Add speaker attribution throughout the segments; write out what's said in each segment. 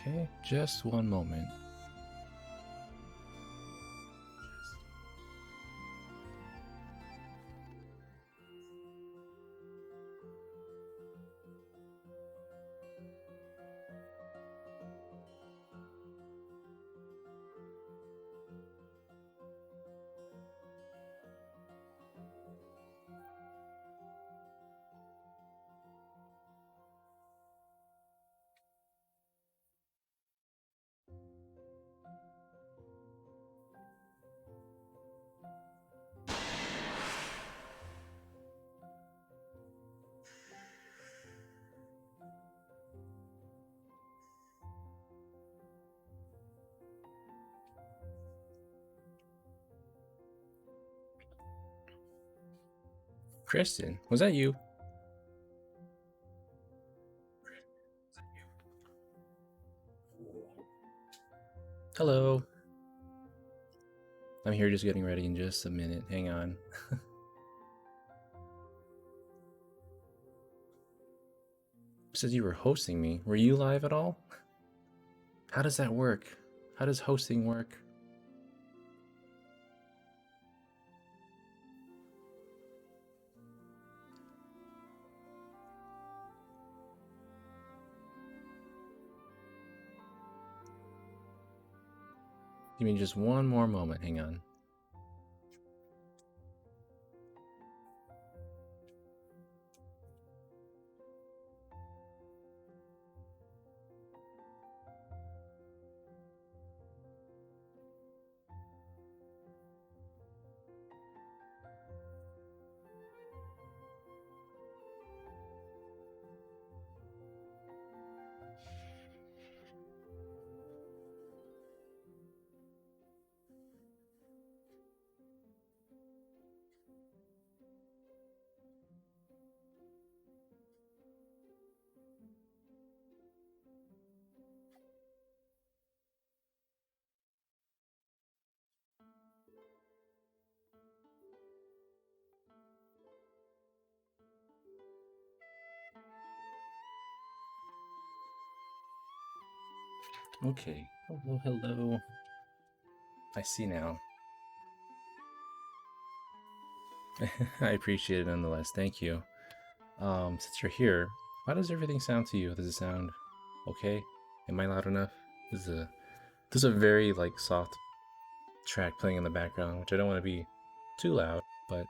Speaker 1: Okay, just one moment. Kristen, was that you? Hello. I'm here just getting ready in just a minute. Hang on. Said you were hosting me. Were you live at all? How does that work? How does hosting work? Give me just one more moment. Hang on. Okay. Hello, hello. I see now. I appreciate it nonetheless. Thank you. Since you're here, how does everything sound to you? Does it sound okay? Am I loud enough? This is a very like soft track playing in the background, which I don't want to be too loud, but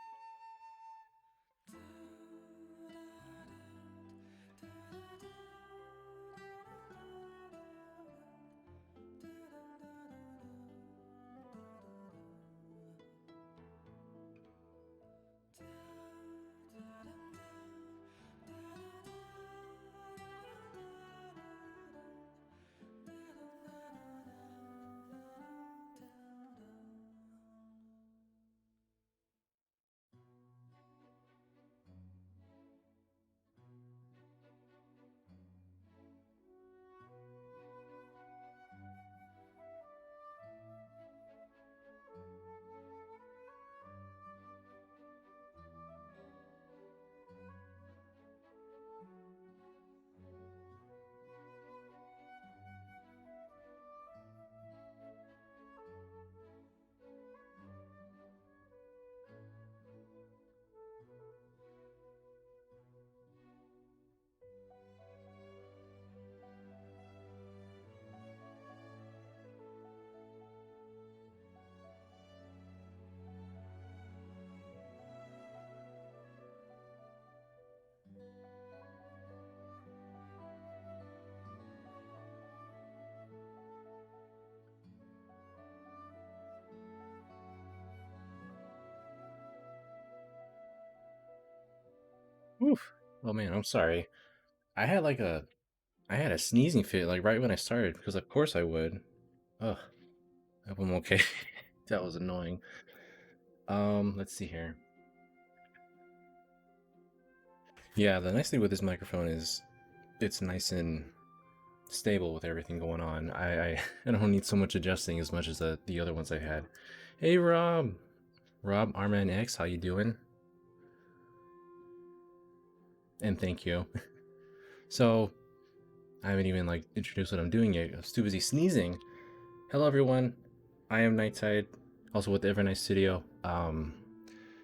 Speaker 1: oof. Oh man, I'm sorry. I had like a I had a sneezing fit like right when I started because of course I would. Ugh. I hope I'm okay. That was annoying. Let's see here. Yeah, the nice thing with this microphone is it's nice and stable with everything going on. I don't need so much adjusting as much as the other ones I had. Hey Rob, Rob Arman X, how you doing? And thank you. So I haven't even like introduced what I'm doing yet. I'm too busy sneezing. Hello everyone. I am Nighttide, also with Evernight Studio.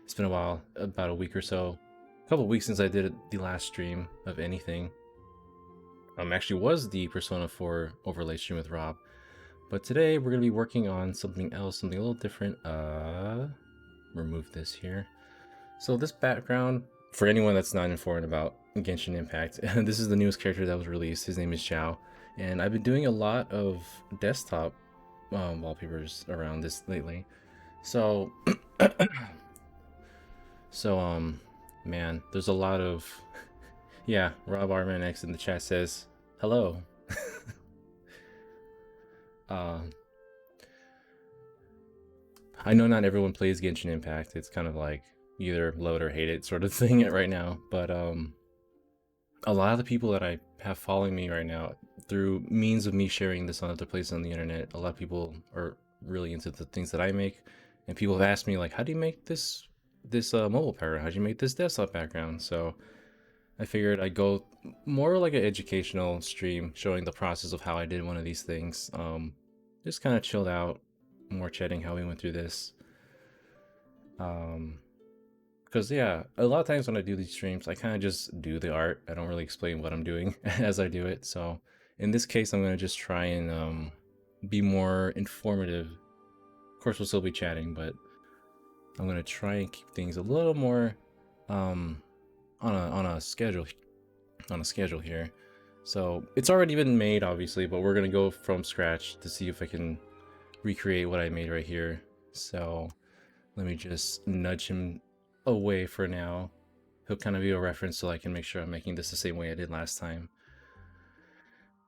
Speaker 1: It's been a while, about a week or so. A couple weeks since I did the last stream of anything. Actually was the Persona 4 overlay stream with Rob. But today we're gonna be working on something else, something a little different. Remove this here. So this background, for anyone that's not informed about Genshin Impact, this is the newest character that was released. His name is Xiao, and I've been doing a lot of desktop wallpapers around this lately. So, man, there's a lot of, yeah. Rob Arman X in the chat says hello. I know not everyone plays Genshin Impact. It's kind of like either love it or hate it sort of thing right now. But a lot of the people that I have following me right now, through means of me sharing this on other places on the internet, a lot of people are really into the things that I make, and people have asked me like, how do you make this mobile background? How do you make this desktop background? So I figured I'd go more like an educational stream, showing the process of how I did one of these things. Just kind of chilled out, more chatting how we went through this. Because yeah, a lot of times when I do these streams, I kind of just do the art. I don't really explain what I'm doing as I do it. So in this case, I'm gonna just try and be more informative. Of course, we'll still be chatting, but I'm gonna try and keep things a little more on a schedule here. So it's already been made, obviously, but we're gonna go from scratch to see if I can recreate what I made right here. So let me just nudge him away for now. He'll kind of be a reference so I can make sure I'm making this the same way I did last time.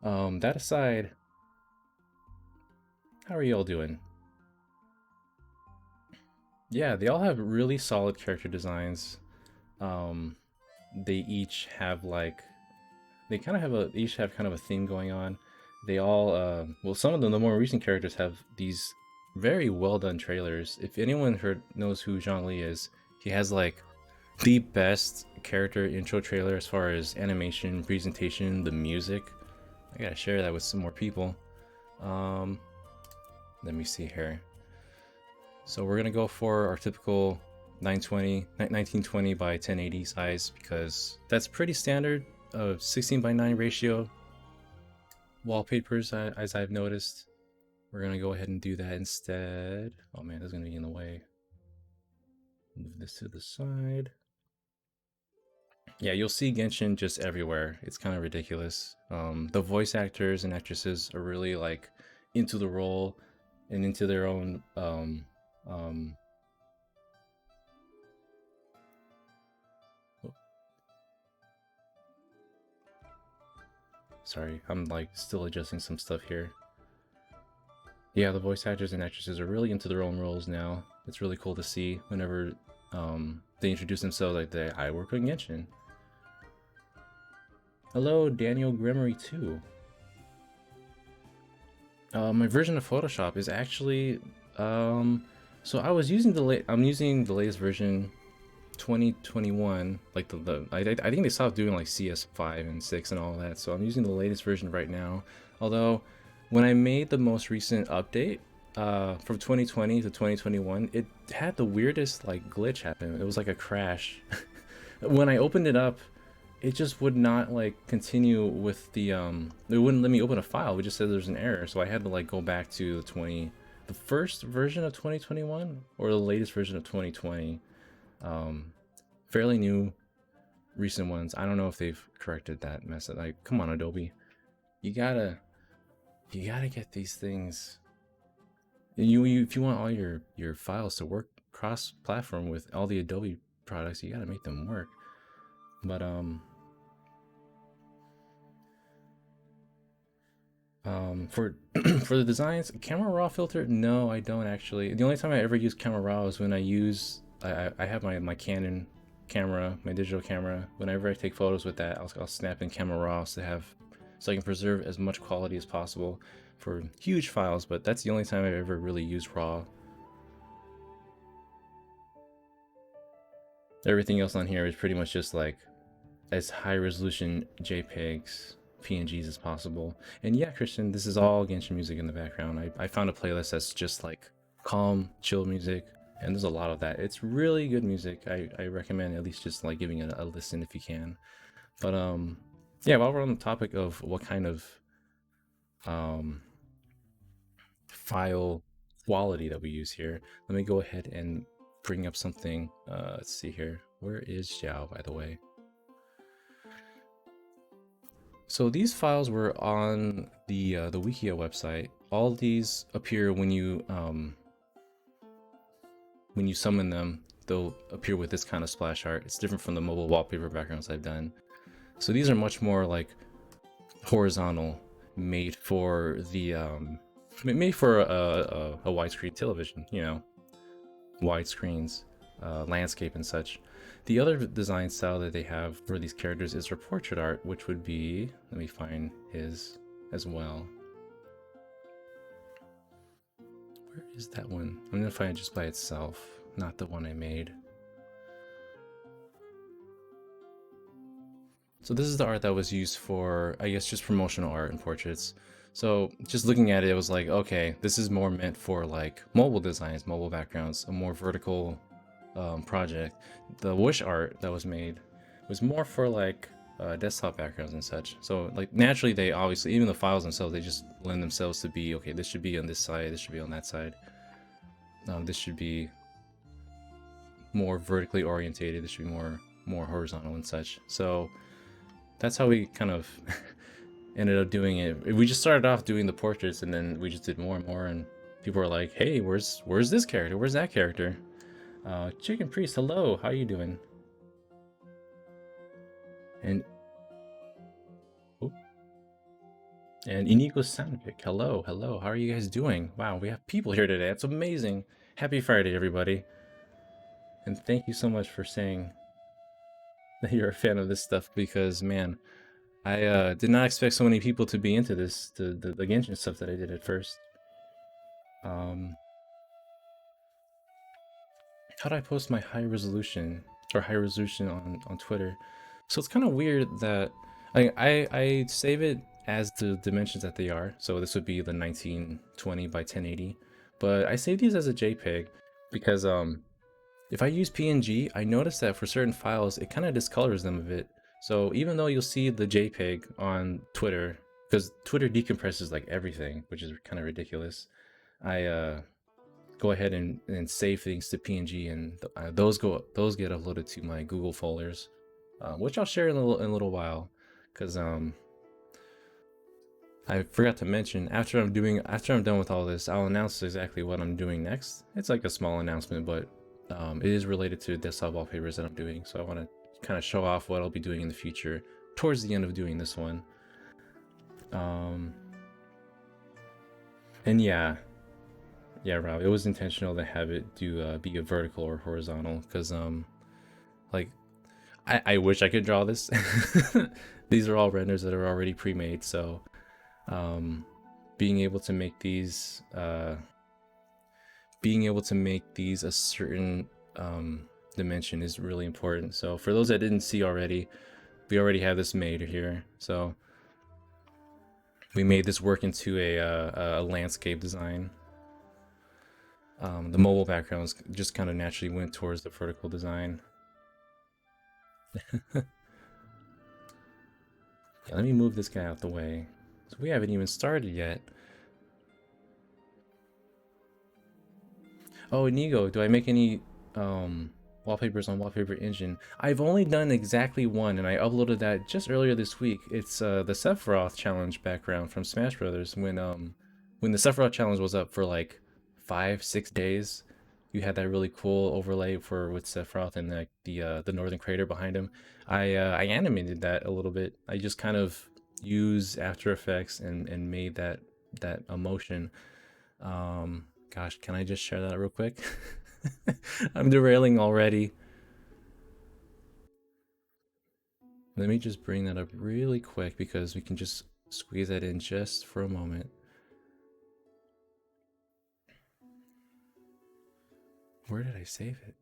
Speaker 1: That aside, how are you all doing? Yeah, they all have really solid character designs. They each have like, they kind of have each have kind of a theme going on. They all, well, some of them, the more recent characters have these very well done trailers. If anyone knows who Zhongli is, he has like the best character intro trailer as far as animation, presentation, the music. I gotta share that with some more people. Let me see here. So we're gonna go for our typical 1920 by 1080 size, because that's pretty standard of 16 by 9 ratio wallpapers, as I've noticed. We're gonna go ahead and do that instead. Oh man, that's gonna be in the way. Move this to the side. Yeah, you'll see Genshin just everywhere. It's kind of ridiculous. The voice actors and actresses are really like into the role and into their own sorry, I'm like still adjusting some stuff here. Yeah, the voice actors and actresses are really into their own roles now. It's really cool to see whenever they introduce themselves like I work on Genshin. Hello, Daniel Gremory 2. My version of Photoshop is actually so I was using I'm using the latest version 2021, like I think they stopped doing like CS5 and 6 and all that, so I'm using the latest version right now. Although when I made the most recent update from 2020 to 2021, it had the weirdest like glitch happen. It was like a crash. When I opened it up, it just would not like continue with the it wouldn't let me open a file. It just said there's an error, so I had to like go back to the first version of 2021 or the latest version of 2020. Fairly new recent ones. I don't know if they've corrected that mess. Like, come on, Adobe, you gotta get these things. If you want all your files to work cross-platform with all the Adobe products, you gotta make them work. But for for the designs, Camera Raw filter, no, I don't actually. The only time I ever use Camera Raw is when I have my Canon camera, my digital camera. Whenever I take photos with that, I'll snap in Camera Raw so I can preserve as much quality as possible for huge files. But that's the only time I've ever really used Raw. Everything else on here is pretty much just like as high resolution JPEGs. PNGs as possible. And yeah, Christian, this is all Genshin music in the background. I found a playlist that's just like calm, chill music, and there's a lot of that. It's really good music. I recommend at least just like giving it a listen if you can. But yeah, while we're on the topic of what kind of um file quality that we use here, let me go ahead and bring up something. Let's see here. Where is Xiao, by the way? So these files were on the Wikia website. All these appear when you summon them. They'll appear with this kind of splash art. It's different from the mobile wallpaper backgrounds I've done. So these are much more like horizontal, made for the made for a widescreen television. You know, wide screens, landscape and such. The other design style that they have for these characters is for portrait art, which would be, let me find his as well. Where is that one? I'm gonna find it just by itself, not the one I made. So this is the art that was used for, I guess, just promotional art and portraits. So just looking at it, it was like, okay, this is more meant for like mobile designs, mobile backgrounds, a more vertical project. The wish art that was made was more for like desktop backgrounds and such. So like naturally, they obviously, even the files themselves, they just lend themselves to be, okay, this should be on this side, this should be on that side. This should be more vertically orientated, this should be more horizontal and such. So that's how we kind of ended up doing it. We just started off doing the portraits, and then we just did more and more, and people were like, hey, where's this character, where's that character? Chicken Priest, hello, how you doing? And Inigo Soundpick, hello, how are you guys doing? Wow, we have people here today, that's amazing. Happy Friday, everybody. And thank you so much for saying that you're a fan of this stuff, because man, I did not expect so many people to be into this, the Genshin stuff that I did at first. How do I post my high resolution on Twitter? So it's kind of weird that I save it as the dimensions that they are. So this would be the 1920 by 1080, but I save these as a JPEG because if I use PNG, I notice that for certain files it kind of discolors them a bit. So even though you'll see the JPEG on Twitter, because Twitter decompresses like everything, which is kind of ridiculous, I go ahead and save things to PNG, and those get uploaded to my Google folders, which I'll share in a little while, because I forgot to mention, after I'm done with all this, I'll announce exactly what I'm doing next. It's like a small announcement, but it is related to desktop wallpapers that I'm doing, so I want to kind of show off what I'll be doing in the future towards the end of doing this one. And yeah, Rob, it was intentional to have it be a vertical or horizontal, because like I wish I could draw this. These are all renders that are already pre-made, so being able to make these a certain dimension is really important. So for those that didn't see already, we already have this made here. So we made this work into a landscape design. The mobile backgrounds just kind of naturally went towards the vertical design. Yeah, let me move this guy out the way. So we haven't even started yet. Oh, Inigo, do I make any wallpapers on Wallpaper Engine? I've only done exactly one, and I uploaded that just earlier this week. It's the Sephiroth challenge background from Smash Brothers. When the Sephiroth challenge was up for like 5-6 days, you had that really cool overlay with Sephiroth and like the northern crater behind him. I animated that a little bit. I just kind of used After Effects and made that emotion. Gosh, can I just share that real quick? I'm derailing already. Let me just bring that up really quick because we can just squeeze that in just for a moment. Where did I save it?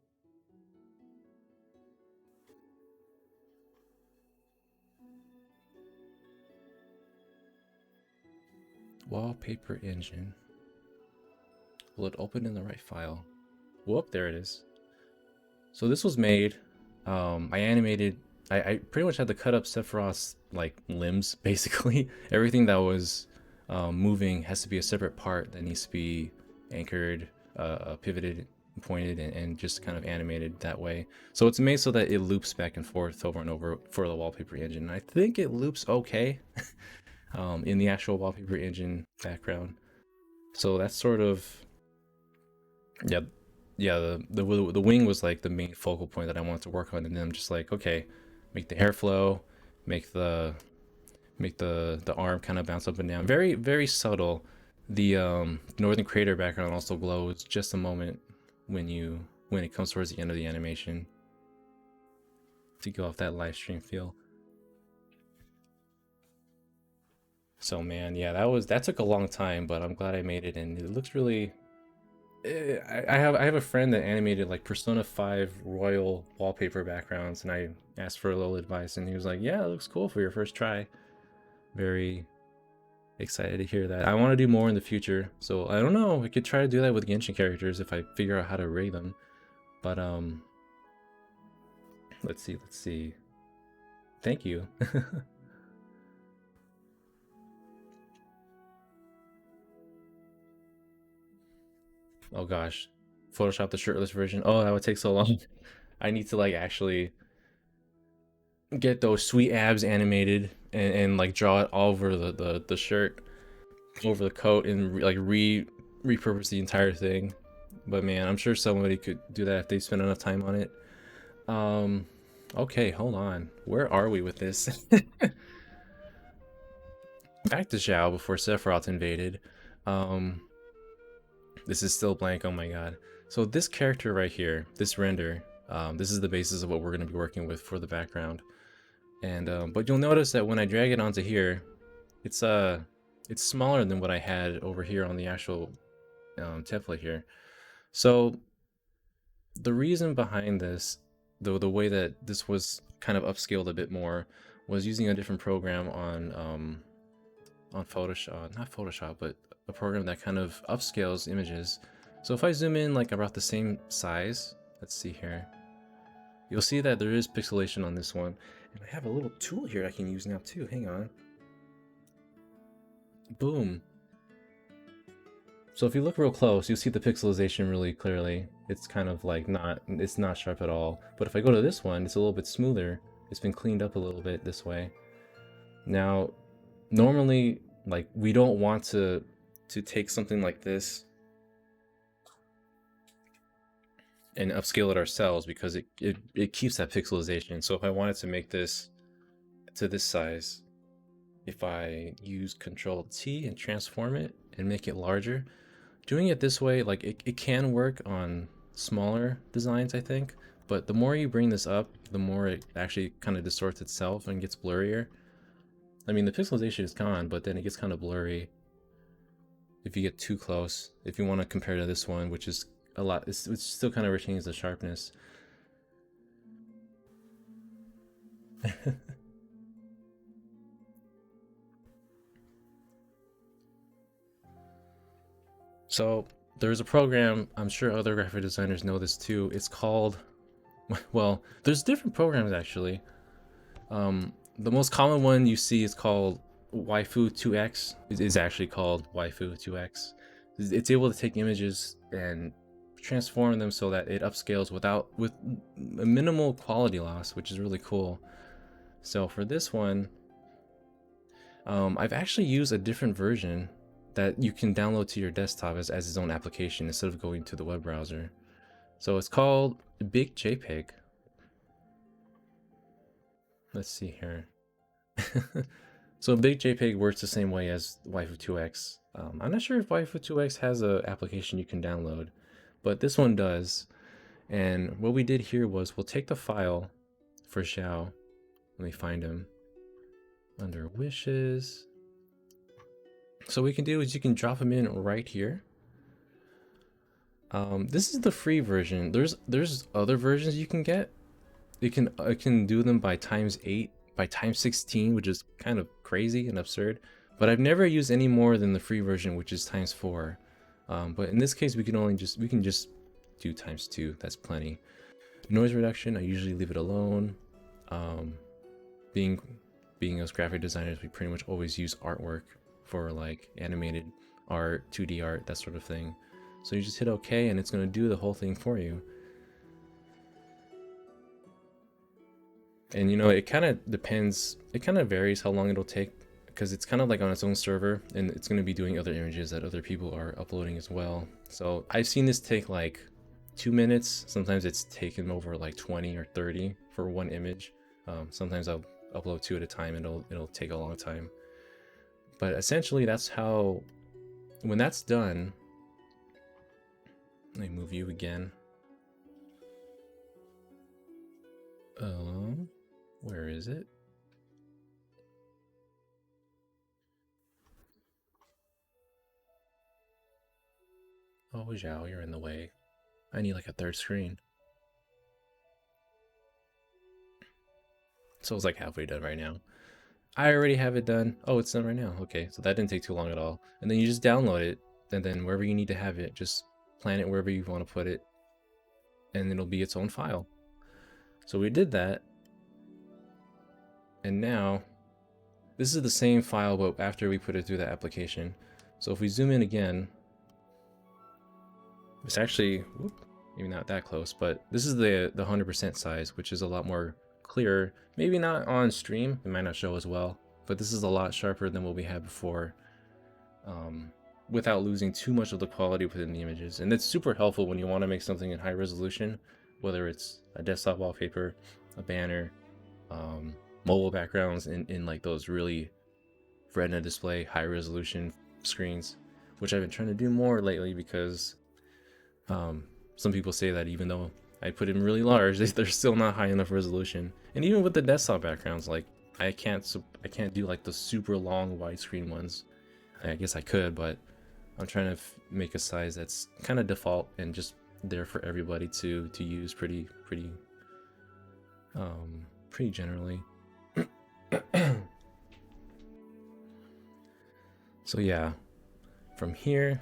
Speaker 1: Wallpaper engine. Will it open in the right file? Whoop, there it is. So this was made. I animated. I pretty much had to cut up Sephiroth's like limbs, basically. Everything that was moving has to be a separate part that needs to be anchored, pivoted, pointed, and just kind of animated that way. So it's made so that it loops back and forth over and over for the wallpaper engine. And I think it loops okay in the actual wallpaper engine background. So that's sort of, yeah, the wing was like the main focal point that I wanted to work on, and then I'm just like, okay, make the hair flow, make the arm kind of bounce up and down. Very, very subtle. The northern crater background also glows just a moment when it comes towards the end of the animation to go off that live stream feel. So man, yeah, that took a long time, but I'm glad I made it, and it looks really. I have a friend that animated like Persona 5 Royal wallpaper backgrounds, and I asked for a little advice, and he was like, "Yeah, it looks cool for your first try." Very excited to hear that. I want to do more in the future, so I don't know. I could try to do that with Genshin characters if I figure out how to rig them. But let's see. Thank you. Oh gosh, Photoshop the shirtless version. Oh, that would take so long. I need to like actually get those sweet abs animated and like draw it all over the shirt, over the coat, and repurpose the entire thing. But man, I'm sure somebody could do that if they spend enough time on it. Okay, hold on. Where are we with this? Back to Xiao before Sephiroth invaded. This is still blank, oh my god. So this character right here, this render, this is the basis of what we're going to be working with for the background. And but you'll notice that when I drag it onto here, it's smaller than what I had over here on the actual template here. So the reason behind this, the way that this was kind of upscaled a bit more, was using a different program on Photoshop, not Photoshop, but a program that kind of upscales images. So if I zoom in like about the same size, let's see here, you'll see that there is pixelation on this one. And I have a little tool here I can use now too, hang on. Boom. So if you look real close, you'll see the pixelization really clearly. It's kind of like it's not sharp at all. But if I go to this one, it's a little bit smoother. It's been cleaned up a little bit this way. Now, normally, like, we don't want to take something like this and upscale it ourselves because it keeps that pixelization. So if I wanted to make this to this size, if I use Control T and transform it and make it larger, doing it this way, like it can work on smaller designs, I think, but the more you bring this up, the more it actually kind of distorts itself and gets blurrier. I mean, the pixelization is gone, but then it gets kind of blurry if you get too close. If you want to compare to this one, which is a lot, it still kind of retains the sharpness. So there's a program, I'm sure other graphic designers know this too. It's called, well, there's different programs actually. The most common one you see is called Waifu 2X. It is actually called Waifu 2X. It's able to take images and transform them so that it upscales with a minimal quality loss, which is really cool. So for this one, I've actually used a different version that you can download to your desktop as its own application instead of going to the web browser. So it's called Big JPEG. Let's see here. So Big JPEG works the same way as Waifu 2X. I'm not sure if Waifu 2X has an application you can download, but this one does. And what we did here was we'll take the file for Xiao. Let me find him under wishes. So what we can do is you can drop them in right here. This is the free version. There's other versions you can get. It can do them by ×8, by ×16, which is kind of crazy and absurd. But I've never used any more than the free version, which is times 4. But in this case, we can just do times 2. That's plenty. Noise reduction, I usually leave it alone. Um, being us graphic designers, we pretty much always use artwork for like animated art, 2D art, that sort of thing. So you just hit OK and it's going to do the whole thing for you. And you know, it kind of depends, it kind of varies how long it'll take, because it's kind of like on its own server and it's going to be doing other images that other people are uploading as well. So I've seen this take like 2 minutes. Sometimes it's taken over like 20 or 30 for one image. Sometimes I'll upload 2 at a time and it'll take a long time. But essentially that's how, when that's done, let me move you again. Where is it? Oh, Xiao, you're in the way. I need like a third screen. So it's like halfway done right now. I already have it done. Oh, it's done right now. Okay, so that didn't take too long at all. And then you just download it, and then wherever you need to have it, just plan it wherever you want to put it, and it'll be its own file. So we did that, and now this is the same file, but after we put it through the application. So if we zoom in again, it's actually, maybe not that close, but this is the 100% size, which is a lot more clearer. Maybe not on stream, it might not show as well, but this is a lot sharper than what we had before, without losing too much of the quality within the images. And it's super helpful when you want to make something in high resolution, whether it's a desktop wallpaper, a banner, mobile backgrounds in like those really retina display high resolution screens, which I've been trying to do more lately, because some people say that even though I put in really large, they're still not high enough resolution. And even with the desktop backgrounds, like I can't do like the super long widescreen ones. I guess I could, but I'm trying to make a size that's kind of default and just there for everybody to use pretty generally. So yeah, from here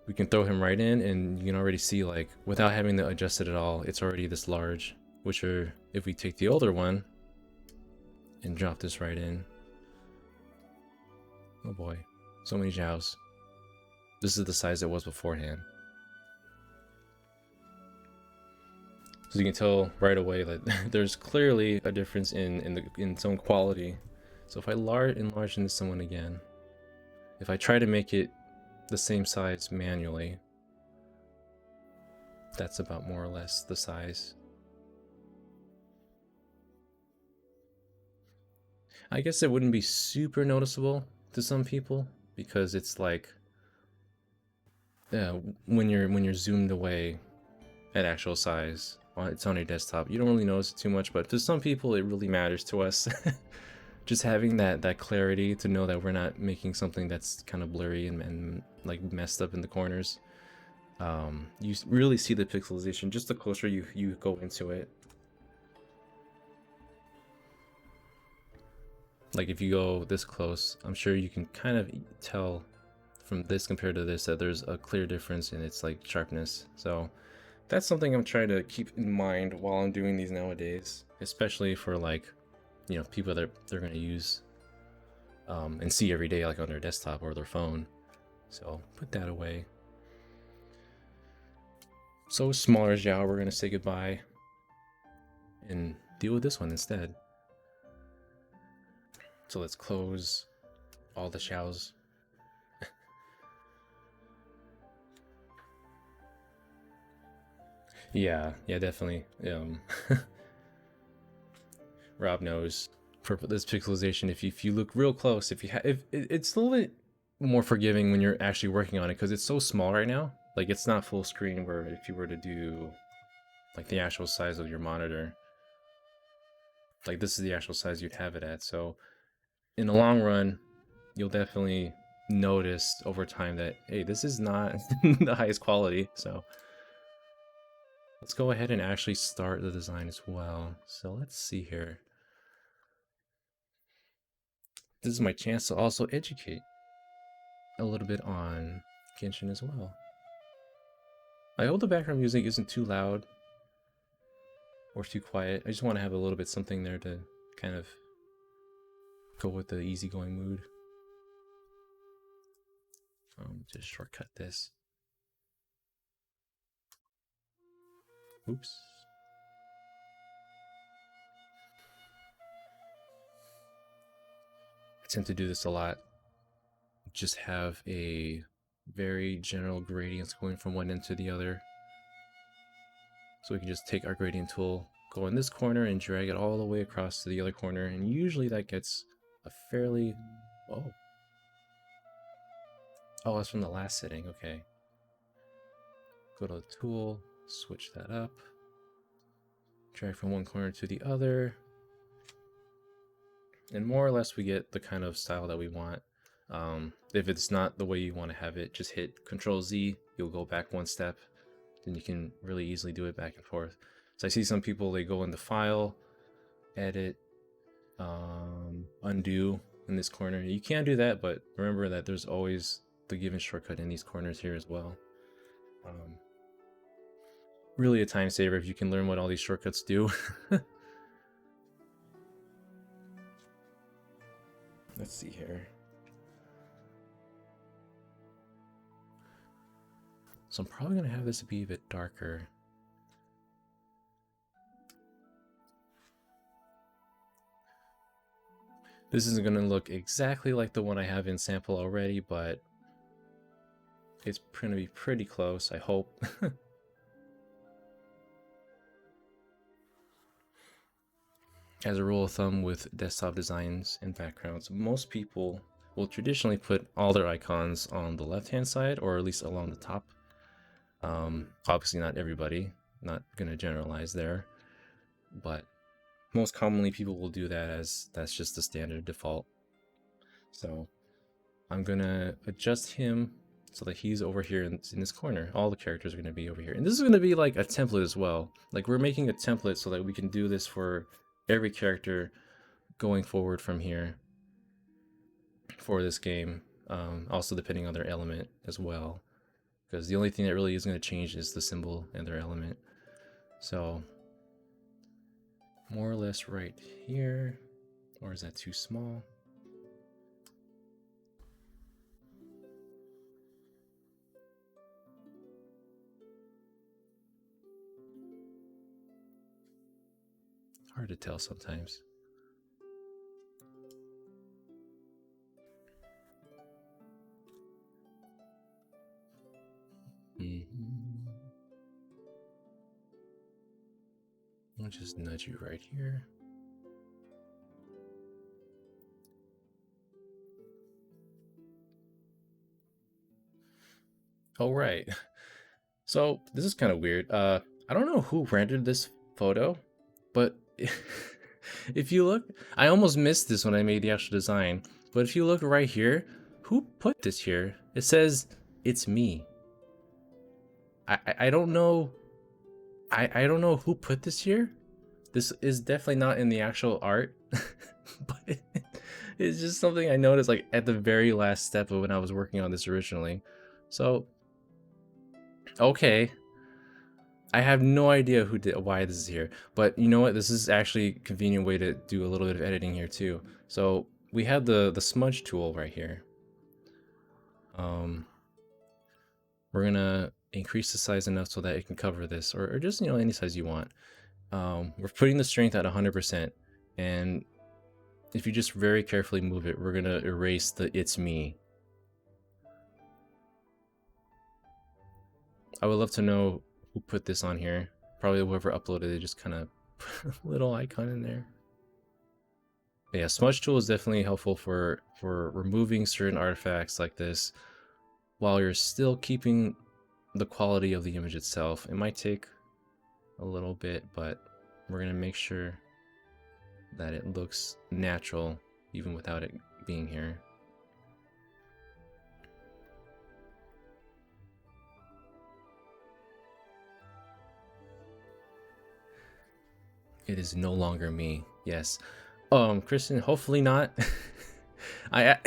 Speaker 1: we can throw him right in, and you can already see, like, without having to adjust it at all, it's already this large. Which are, if we take the older one and drop this right in, oh boy, so many Xiaos. This is the size it was beforehand. So you can tell right away that there's clearly a difference in some quality. So if I enlarge into someone again, if I try to make it the same size manually, that's about more or less the size. I guess it wouldn't be super noticeable to some people, because it's like, when you're zoomed away at actual size, it's on your desktop, you don't really notice it too much, but to some people it really matters. To us, just having that clarity to know that we're not making something that's kind of blurry and like messed up in the corners. You really see the pixelization just the closer you go into it. Like if you go this close, I'm sure you can kind of tell from this compared to this that there's a clear difference in its like sharpness. So that's something I'm trying to keep in mind while I'm doing these nowadays, especially for like, you know, people that they're going to use and see every day, like on their desktop or their phone. So put that away. So smaller Xiao, we're going to say goodbye and deal with this one instead. So let's close all the Xiaos. Yeah, definitely. Rob knows for this pixelization. If you look real close, if it's a little bit more forgiving when you're actually working on it, because it's so small right now. Like it's not full screen, where if you were to do like the actual size of your monitor, like this is the actual size you'd have it at. So in the long run, you'll definitely notice over time that, hey, this is not the highest quality. So let's go ahead and actually start the design as well. So let's see here. this is my chance to also educate a little bit on Genshin as well. I hope the background music isn't too loud or too quiet. I just want to have a little bit something there to kind of go with the easygoing mood. Just shortcut this. Oops. I tend to do this a lot. Just have a very general gradients going from one end to the other. So we can just take our gradient tool, go in this corner and drag it all the way across to the other corner. And usually that gets a fairly, oh, that's from the last setting, okay. Go to the tool, switch that up, drag from one corner to the other. And more or less we get the kind of style that we want. If it's not the way you want to have it, just hit Control Z, you'll go back one step, then you can really easily do it back and forth. So I see some people, they go into File, Edit, Undo in this corner. You can do that, but remember that there's always the given shortcut in these corners here as well. Really a time saver if you can learn what all these shortcuts do. Let's see here. So I'm probably going to have this be a bit darker. This isn't going to look exactly like the one I have in sample already, but it's going to be pretty close, I hope. As a rule of thumb with desktop designs and backgrounds, most people will traditionally put all their icons on the left-hand side, or at least along the top. Obviously not everybody, not going to generalize there, but most commonly people will do that as that's just the standard default. So I'm going to adjust him so that he's over here in this corner. All the characters are going to be over here. And this is going to be like a template as well. Like we're making a template so that we can do this for every character going forward from here for this game. Also depending on their element as well. Because the only thing that really is going to change is the symbol and their element. So more or less right here. Or is that too small? Hard to tell sometimes. I'll just nudge you right here. Oh, right. So this is kind of weird. I don't know who rendered this photo, but if you look, I almost missed this when I made the actual design. But if you look right here, who put this here? It says it's me. I don't know. I don't know who put this here. This is definitely not in the actual art, but it's just something I noticed like at the very last step of when I was working on this originally. So, okay. I have no idea why this is here, but you know what? This is actually a convenient way to do a little bit of editing here too. So we have the smudge tool right here. We're gonna increase the size enough so that it can cover this, or just any size you want. We're putting the strength at 100%, and if you just very carefully move it, we're gonna erase the "it's me." I would love to know who put this on here. Probably whoever uploaded it, just kind of put a little icon in there. But yeah, smudge tool is definitely helpful for removing certain artifacts like this while you're still keeping the quality of the image itself. It might take a little bit, but we're gonna make sure that it looks natural even without it being here. It is no longer me. Yes. Kristen, hopefully not. I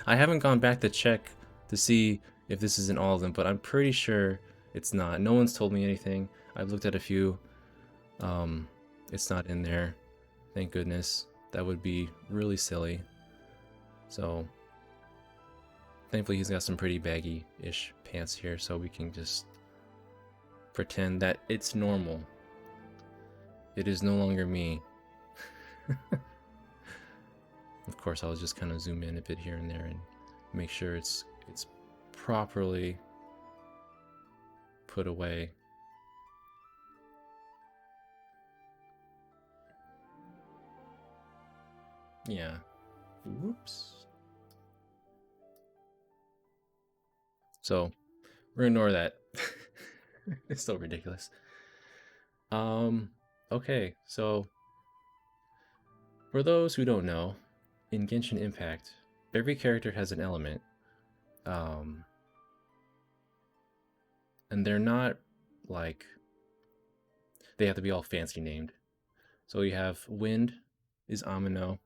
Speaker 1: I haven't gone back to check to see if this is in all of them, but I'm pretty sure it's not. No one's told me anything. I've looked at a few. It's not in there. Thank goodness. That would be really silly. So, thankfully he's got some pretty baggy-ish pants here, so we can just pretend that it's normal. It is no longer me. Of course, I'll just kind of zoom in a bit here and there and make sure it's properly put away. Yeah. Whoops. So, we're gonna ignore that. It's so ridiculous. Okay, so for those who don't know, in Genshin Impact, every character has an element. And they're not like they have to be all fancy named. So you have wind is Amino.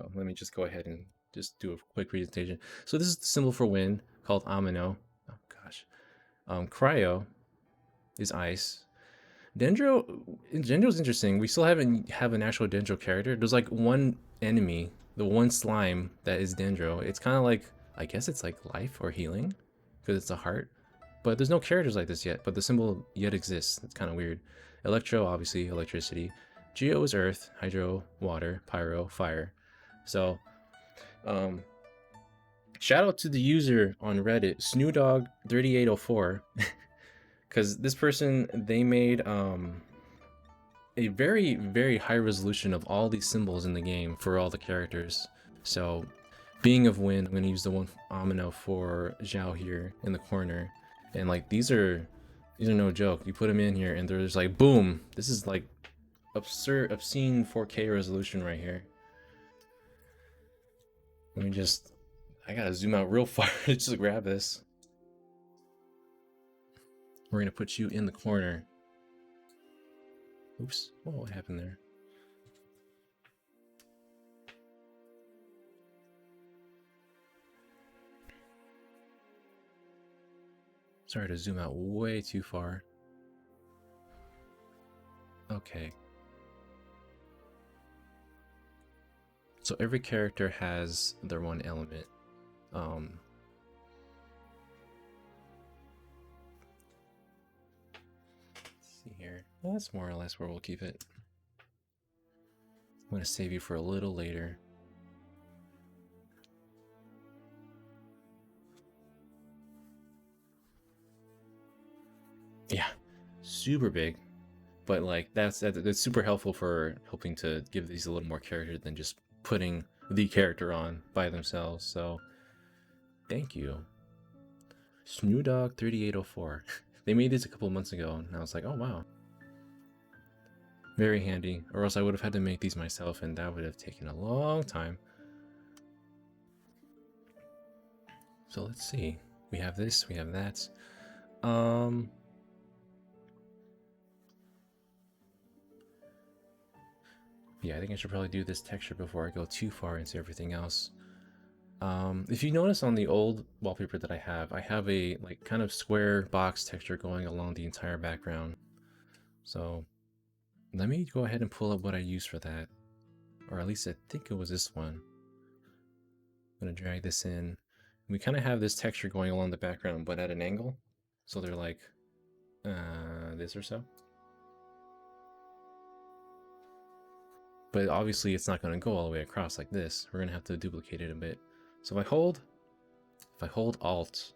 Speaker 1: Oh, let me just go ahead and just do a quick presentation. So this is the symbol for wind called Amino. Oh gosh. Cryo is ice. Dendro's interesting. We still haven't have an actual Dendro character. There's like one enemy, the one slime that is Dendro. It's kind of like, I guess it's like life or healing because it's a heart. But there's no characters like this yet, but the symbol yet exists. It's kind of weird. Electro, obviously, electricity. Geo is earth. Hydro, water. Pyro, fire. So, shout out to the user on Reddit, Snoodog3804, because this person, they made a very, very high resolution of all these symbols in the game for all the characters. So, being of wind, I'm going to use the one Amino for Xiao here in the corner. And like these are no joke. You put them in here and there's like boom. This is like obscene 4K resolution right here. Let me just, I gotta zoom out real far to just grab this. We're gonna put you in the corner. Oops, what happened there? Sorry to zoom out way too far. Okay. So every character has their one element. Let's see here. Well, that's more or less where we'll keep it. I'm going to save you for a little later. Yeah, super big, but like that's super helpful for helping to give these a little more character than just putting the character on by themselves. So thank you, Snoodog3804. They made these a couple months ago, and I was like, oh wow, very handy. Or else I would have had to make these myself, and that would have taken a long time. So let's see. We have this. We have that. Yeah, I think I should probably do this texture before I go too far into everything else. If you notice on the old wallpaper that I have a like kind of square box texture going along the entire background. So let me go ahead and pull up what I used for that. Or at least I think it was this one. I'm gonna drag this in. We kind of have this texture going along the background, but at an angle. So they're like this or so. But obviously it's not going to go all the way across like this. We're going to have to duplicate it a bit. So if I hold Alt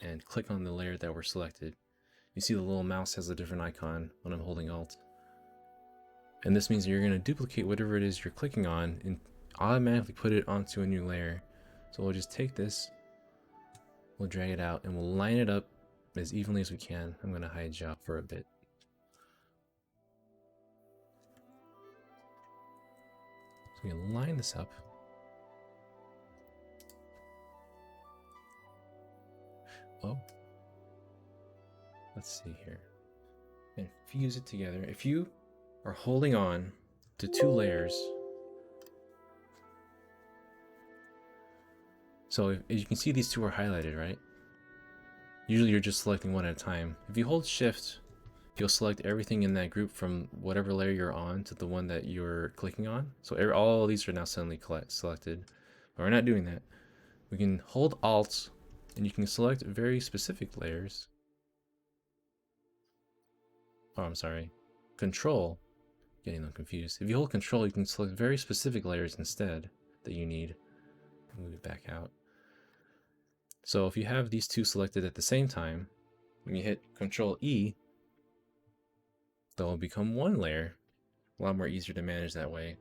Speaker 1: and click on the layer that we're selected, you see the little mouse has a different icon when I'm holding Alt. And this means you're going to duplicate whatever it is you're clicking on and automatically put it onto a new layer. So we'll just take this, we'll drag it out, and we'll line it up as evenly as we can. I'm going to hide Xiao for a bit. So we line this up. Oh, let's see here. And fuse it together. If you are holding on to two layers, So if you can see these two are highlighted, right? Usually you're just selecting one at a time. If you hold shift, you'll select everything in that group from whatever layer you're on to the one that you're clicking on. So all of these are now suddenly selected. But we're not doing that. We can hold Alt, and you can select very specific layers. Oh, I'm sorry. Control. Getting them confused. If you hold Control, you can select very specific layers instead that you need. Move it back out. So if you have these two selected at the same time, when you hit Control E, they'll become one layer. A lot more easier to manage that way.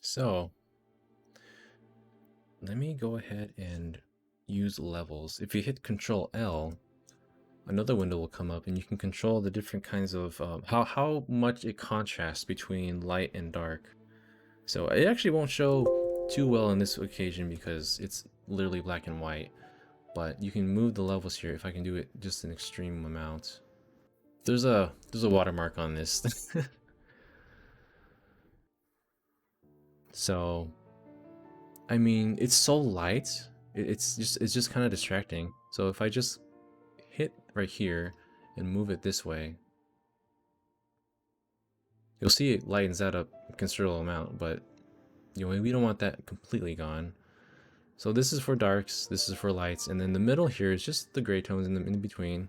Speaker 1: So let me go ahead and use levels. If you hit Control L, another window will come up and you can control the different kinds of how much it contrasts between light and dark. So it actually won't show too well on this occasion because it's literally black and white, but you can move the levels here if I can do it just an extreme amount. There's a watermark on this. So I mean, it's so light, it's just kind of distracting. So if I just hit right here and move it this way, you'll see it lightens that up a considerable amount, but you know, we don't want that completely gone. So this is for darks, this is for lights, and then the middle here is just the gray tones in between.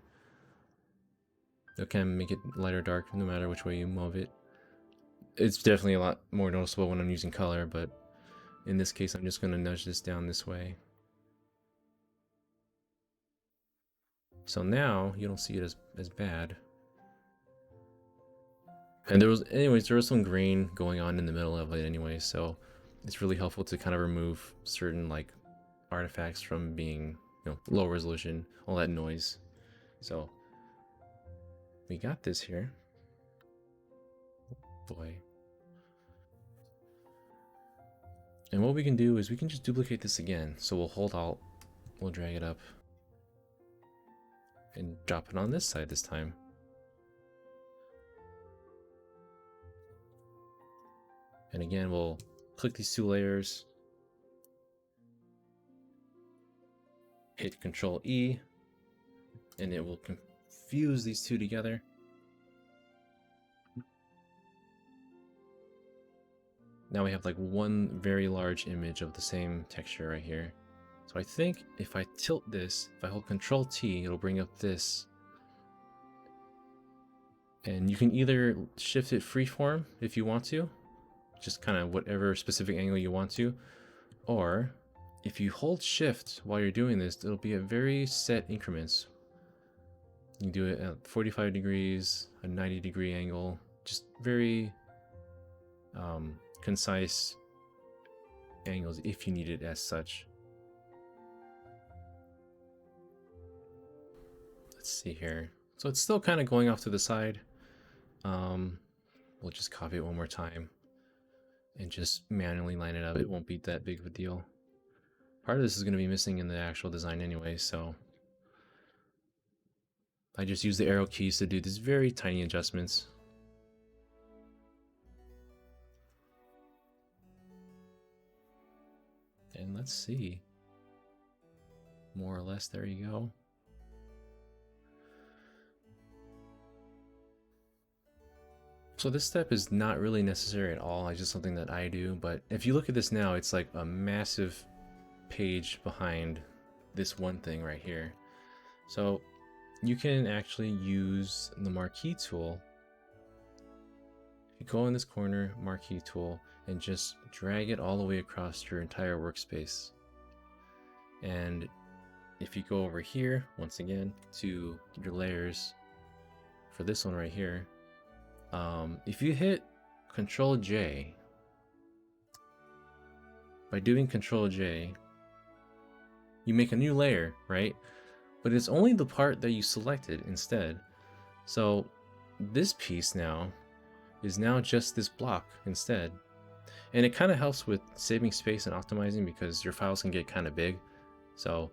Speaker 1: It can make it light or dark no matter which way you move it. It's definitely a lot more noticeable when I'm using color, but in this case I'm just going to nudge this down this way. So now you don't see it as bad. And there was some green going on in the middle of it anyway, so it's really helpful to kind of remove certain like artifacts from being, you know, low resolution, all that noise. So we got this here. Oh boy. And what we can do is we can just duplicate this again. So we'll hold Alt, we'll drag it up, and drop it on this side this time. And again, we'll click these two layers, hit Control E, and it will fuse these two together. Now we have like one very large image of the same texture right here. So I think if I tilt this, if I hold Control T, it'll bring up this. And you can either shift it freeform if you want to, just kind of whatever specific angle you want to, or if you hold shift while you're doing this, it'll be at very set increments. You can do it at 45 degrees, a 90-degree angle, just very concise angles if you need it as such. Let's see here. So it's still kind of going off to the side. We'll just copy it one more time and just manually line it up. It won't be that big of a deal. Part of this is going to be missing in the actual design anyway, so I just use the arrow keys to do these very tiny adjustments. And let's see. More or less, there you go. So this step is not really necessary at all. It's just something that I do. But if you look at this now, it's like a massive page behind this one thing right here. So you can actually use the marquee tool. If you go in this corner, marquee tool, and just drag it all the way across your entire workspace. And if you go over here, once again, to your layers for this one right here, if you hit Control J, by doing Control J, you make a new layer, right? But it's only the part that you selected instead. So this piece now is now just this block instead. And it kind of helps with saving space and optimizing because your files can get kind of big. So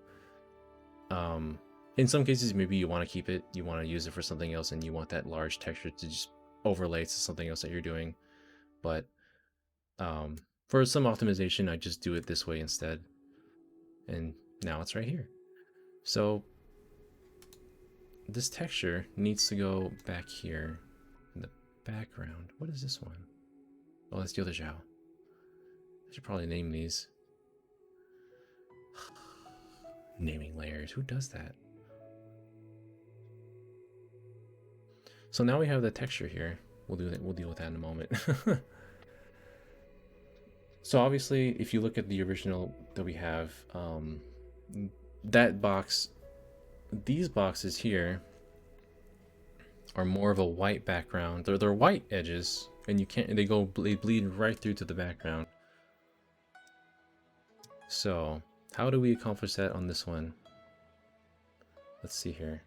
Speaker 1: in some cases, maybe you want to keep it, you want to use it for something else, and you want that large texture to just overlay to something else that you're doing. But for some optimization, I just do it this way instead. And now it's right here. So this texture needs to go back here in the background. What is this one? Oh, that's the other Xiao. I should probably name these. Naming layers. Who does that? So now we have the texture here. We'll do that. We'll deal with that in a moment. So obviously, if you look at the original that we have, that box, these boxes here are more of a white background. They're white edges, and you can't. They bleed right through to the background. So how do we accomplish that on this one? Let's see here.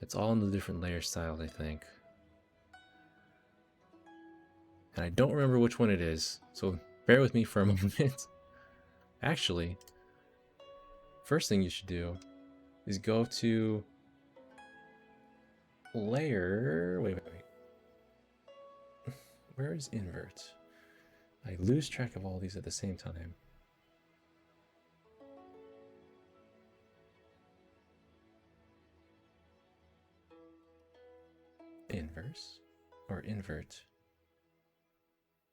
Speaker 1: It's all in the different layer styles, I think. And I don't remember which one it is, so bear with me for a moment. Actually, first thing you should do is go to layer. Wait. Where is invert? I lose track of all these at the same time. Inverse or invert.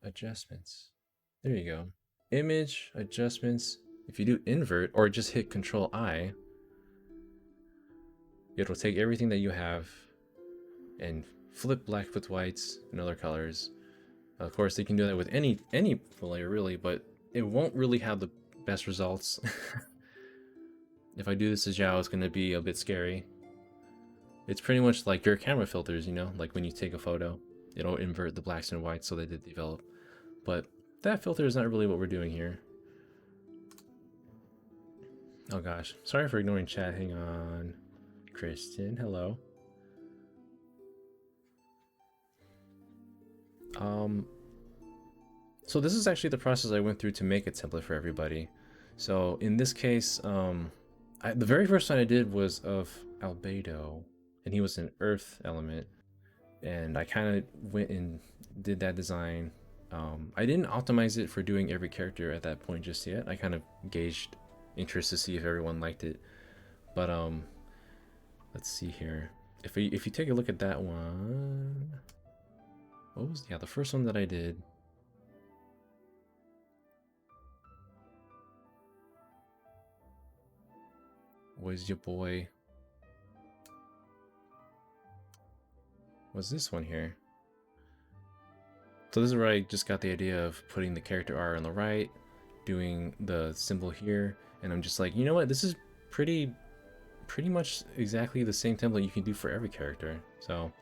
Speaker 1: Adjustments. There you go. Image, adjustments. If you do invert or just hit Control I, it'll take everything that you have and flip black with whites and other colors. Of course, they can do that with any layer really, but it won't really have the best results. If I do this as Xiao, it's going to be a bit scary. It's pretty much like your camera filters, you know, like when you take a photo, it'll invert the blacks and whites so they did develop. But that filter is not really what we're doing here. Oh gosh, sorry for ignoring chat. Hang on. Kristen, hello. So this is actually the process I went through to make a template for everybody. So in this case, the very first one I did was of Albedo, and he was an earth element. And I kind of went and did that design. I didn't optimize it for doing every character at that point just yet. I kind of gauged interest to see if everyone liked it. But let's see here. If you take a look at that one, what was the first one that I did? Was your boy? Was this one here? So this is where I just got the idea of putting the character R on the right, doing the symbol here, and I'm just like, you know what? This is pretty much exactly the same template you can do for every character. So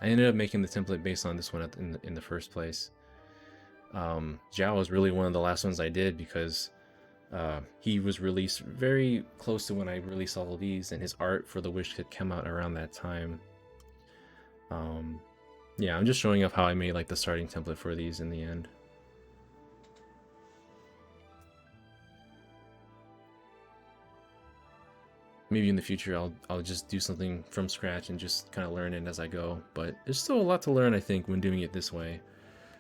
Speaker 1: I ended up making the template based on this one in the first place. Xiao was really one of the last ones I did because he was released very close to when I released all of these, and his art for the Wish had come out around that time. Yeah, I'm just showing off how I made like the starting template for these in the end. Maybe in the future I'll just do something from scratch and just kind of learn it as I go, but there's still a lot to learn, I think, when doing it this way.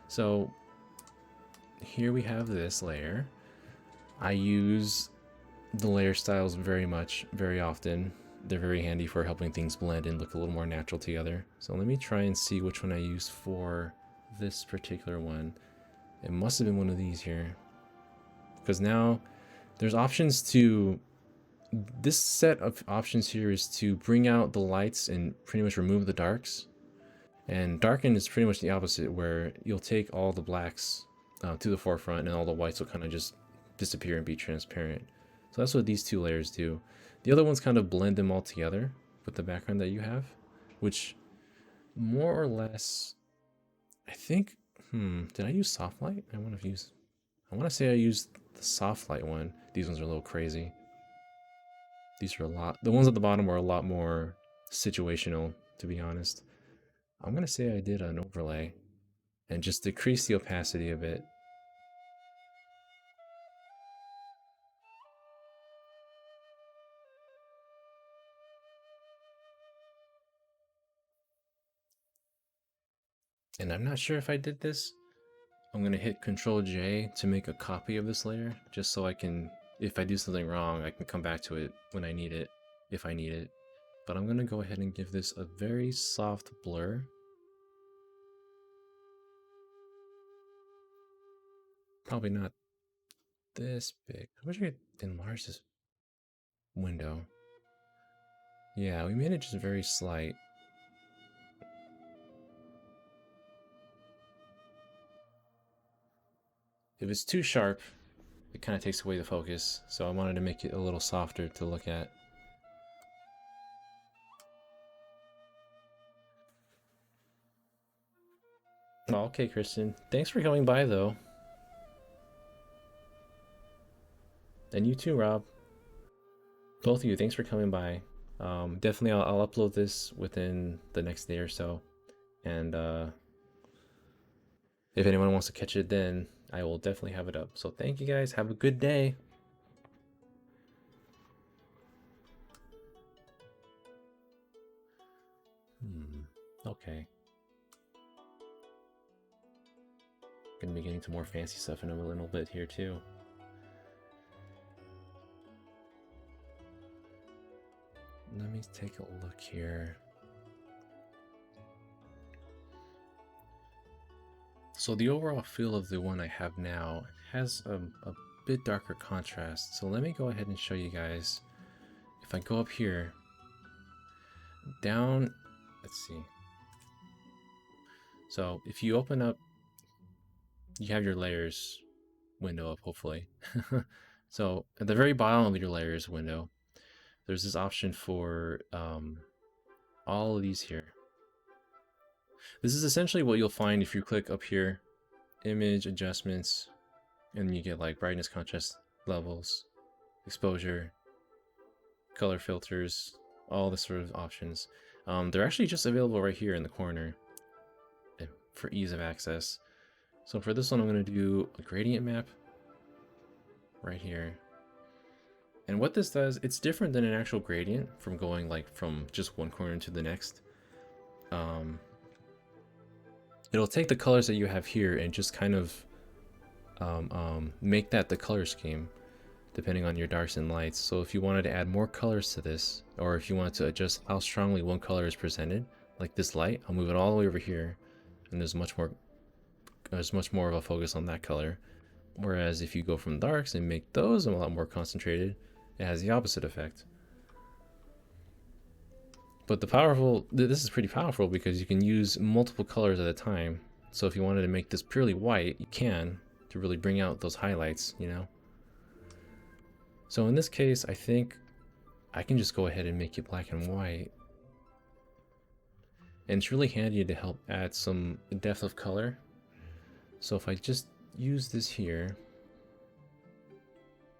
Speaker 1: So here we have this layer. I use the layer styles very often. They're very handy for helping things blend and look a little more natural together. So let me try and see which one I use for this particular one. It must have been one of these here, because now there's options to, this set of options here is to bring out the lights and pretty much remove the darks. And darken is pretty much the opposite, where you'll take all the blacks to the forefront and all the whites will kind of just disappear and be transparent. So that's what these two layers do. The other ones kind of blend them all together with the background that you have, which more or less, I think, did I use soft light? I want to say I used the soft light one. These ones are a little crazy. These are the ones at the bottom are a lot more situational, to be honest. I'm going to say I did an overlay and just decrease the opacity a bit. And I'm not sure if I did this. I'm gonna hit Control J to make a copy of this layer, just so I can, if I do something wrong, I can come back to it when I need it, if I need it. But I'm gonna go ahead and give this a very soft blur. Probably not this big. I wish I could enlarge this window. Yeah, we made it just very slight. If it's too sharp, it kind of takes away the focus, so I wanted to make it a little softer to look at. Oh, okay, Kristen. Thanks for coming by, though. And you too, Rob. Both of you, thanks for coming by. Definitely, I'll upload this within the next day or so. And if anyone wants to catch it then, I will definitely have it up. So thank you guys. Have a good day. Okay. Gonna be getting to more fancy stuff in a little bit here too. Let me take a look here. So the overall feel of the one I have now has a bit darker contrast. So let me go ahead and show you guys. If I go up here, down, let's see. So if you open up, you have your layers window up, hopefully. So at the very bottom of your layers window, there's this option for all of these here. This is essentially what you'll find if you click up here, image adjustments, and you get like brightness, contrast levels, exposure, color filters, all the sort of options. They're actually just available right here in the corner for ease of access. So for this one, I'm going to do a gradient map right here. And what this does, it's different than an actual gradient from going like from just one corner to the next. It'll take the colors that you have here and just kind of make that the color scheme depending on your darks and lights. So if you wanted to add more colors to this, or if you wanted to adjust how strongly one color is presented, like this light, I'll move it all the way over here, and there's much more of a focus on that color. Whereas if you go from darks and make those a lot more concentrated, it has the opposite effect. But this is pretty powerful because you can use multiple colors at a time. So if you wanted to make this purely white, you can, to really bring out those highlights, you know? So in this case, I think I can just go ahead and make it black and white. And it's really handy to help add some depth of color. So if I just use this here,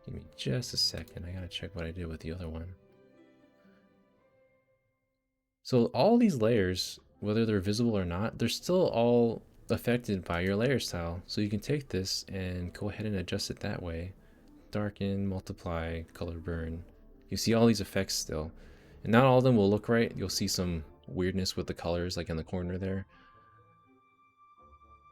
Speaker 1: give me just a second, I gotta check what I did with the other one. So all these layers, whether they're visible or not, they're still all affected by your layer style. So you can take this and go ahead and adjust it that way. Darken, multiply, color burn. You see all these effects still. And not all of them will look right. You'll see some weirdness with the colors like in the corner there.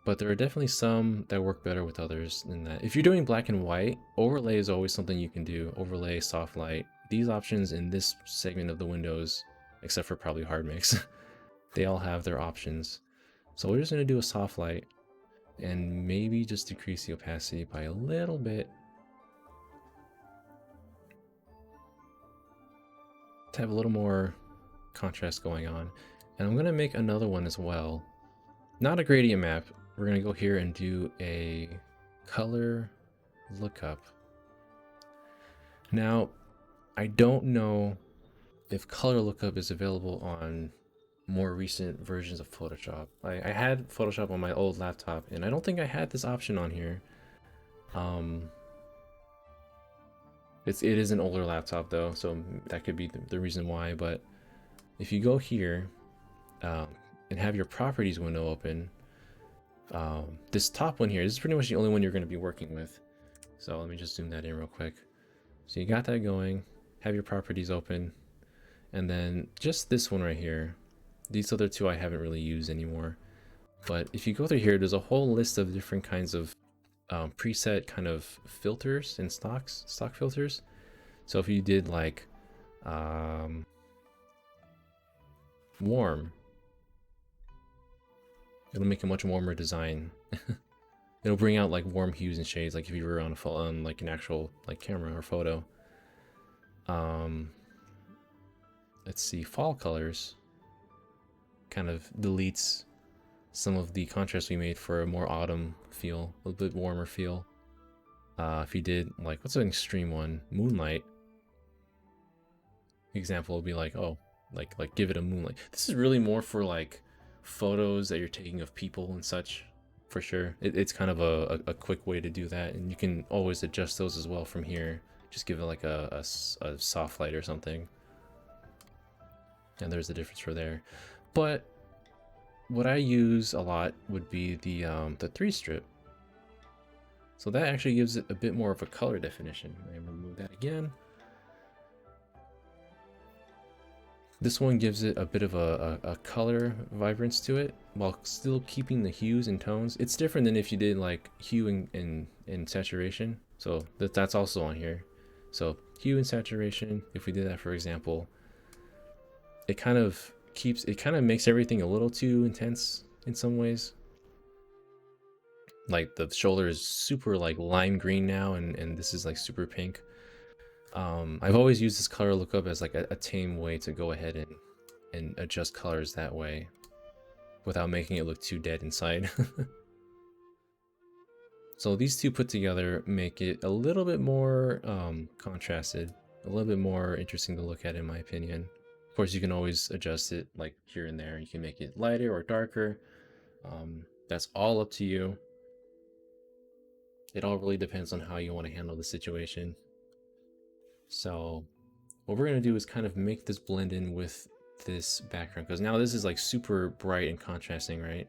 Speaker 1: But there are definitely some that work better with others than that. If you're doing black and white, overlay is always something you can do. Overlay, soft light. These options in this segment of the windows, except for probably hard mix, they all have their options. So we're just going to do a soft light and maybe just decrease the opacity by a little bit to have a little more contrast going on. And I'm going to make another one as well. Not a gradient map. We're going to go here and do a color lookup. Now, I don't know if color lookup is available on more recent versions of Photoshop. I had Photoshop on my old laptop, and I don't think I had this option on here. It is an older laptop though, so that could be the reason why. But if you go here and have your properties window open, this top one here, this is pretty much the only one you're going to be working with. So let me just zoom that in real quick. So you got that going, have your properties open, and then just this one right here. These other two I haven't really used anymore. But if you go through here, there's a whole list of different kinds of preset kind of filters and stock filters. So if you did like warm, it'll make a much warmer design. It'll bring out like warm hues and shades, like if you were on like an actual like camera or photo. Let's see, fall colors kind of deletes some of the contrast we made for a more autumn feel, a little bit warmer feel. If you did like, what's an extreme one? Moonlight. Example would be like, oh, like give it a moonlight. This is really more for like photos that you're taking of people and such. For sure, it's kind of a quick way to do that, and you can always adjust those as well from here. Just give it like a soft light or something, and there's the difference for there. But what I use a lot would be the 3 strip. So that actually gives it a bit more of a color definition. I remove that again. This one gives it a bit of a color vibrance to it while still keeping the hues and tones. It's different than if you did like hue and saturation. So that's also on here. So hue and saturation, if we did that, for example, it kind of makes everything a little too intense in some ways. Like the shoulder is super like lime green now, and this is like super pink. I've always used this color lookup as like a tame way to go ahead and adjust colors that way without making it look too dead inside. So these two put together make it a little bit more contrasted, a little bit more interesting to look at in my opinion. Of course, you can always adjust it like here and there. You can make it lighter or darker. That's all up to you. It all really depends on how you want to handle the situation. So what we're going to do is kind of make this blend in with this background, because now this is like super bright and contrasting, right?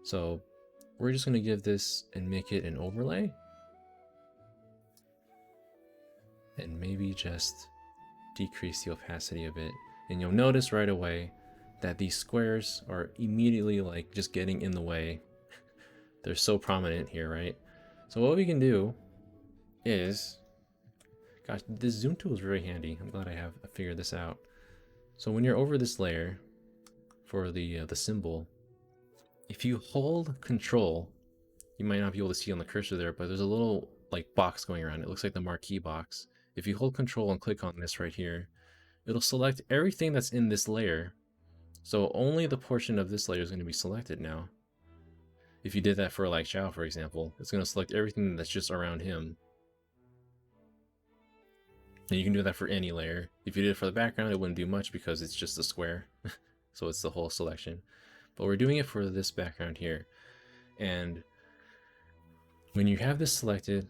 Speaker 1: So we're just going to give this and make it an overlay, and maybe just decrease the opacity a bit. And you'll notice right away that these squares are immediately like just getting in the way. They're so prominent here, right? So what we can do is, gosh, this zoom tool is very handy. I'm glad I figured this out. So when you're over this layer for the symbol, if you hold Control, you might not be able to see on the cursor there, but there's a little like box going around. It looks like the marquee box. If you hold Control and click on this right here, it'll select everything that's in this layer. So only the portion of this layer is going to be selected now. If you did that for like Xiao, for example, it's going to select everything that's just around him. And you can do that for any layer. If you did it for the background, it wouldn't do much because it's just a square. So it's the whole selection. But we're doing it for this background here. And when you have this selected,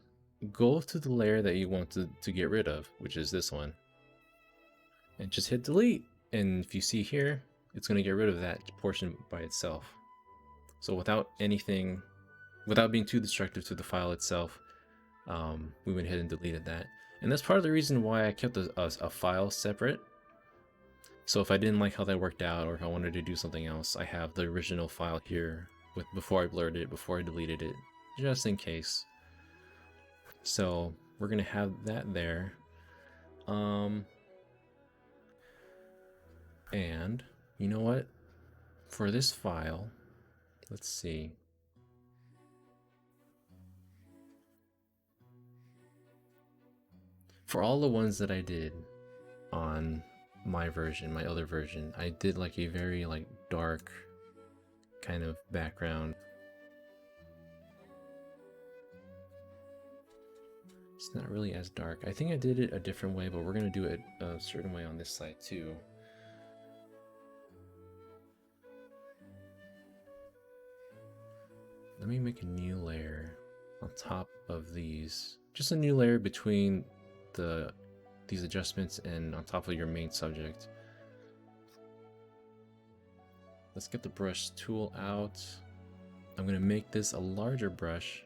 Speaker 1: go to the layer that you want to get rid of, which is this one. And just hit delete. And if you see here, it's going to get rid of that portion by itself. So without being too destructive to the file itself, we went ahead and deleted that. And that's part of the reason why I kept a file separate. So if I didn't like how that worked out, or if I wanted to do something else, I have the original file here before I blurred it, before I deleted it, just in case. So we're gonna have that there. And you know what? For this file, let's see. For all the ones that I did on my version, my other version, I did like a very like dark kind of background. It's not really as dark. I think I did it a different way, but we're gonna do it a certain way on this side too. Let me make a new layer on top of these. Just a new layer between these adjustments and on top of your main subject. Let's get the brush tool out. I'm gonna make this a larger brush.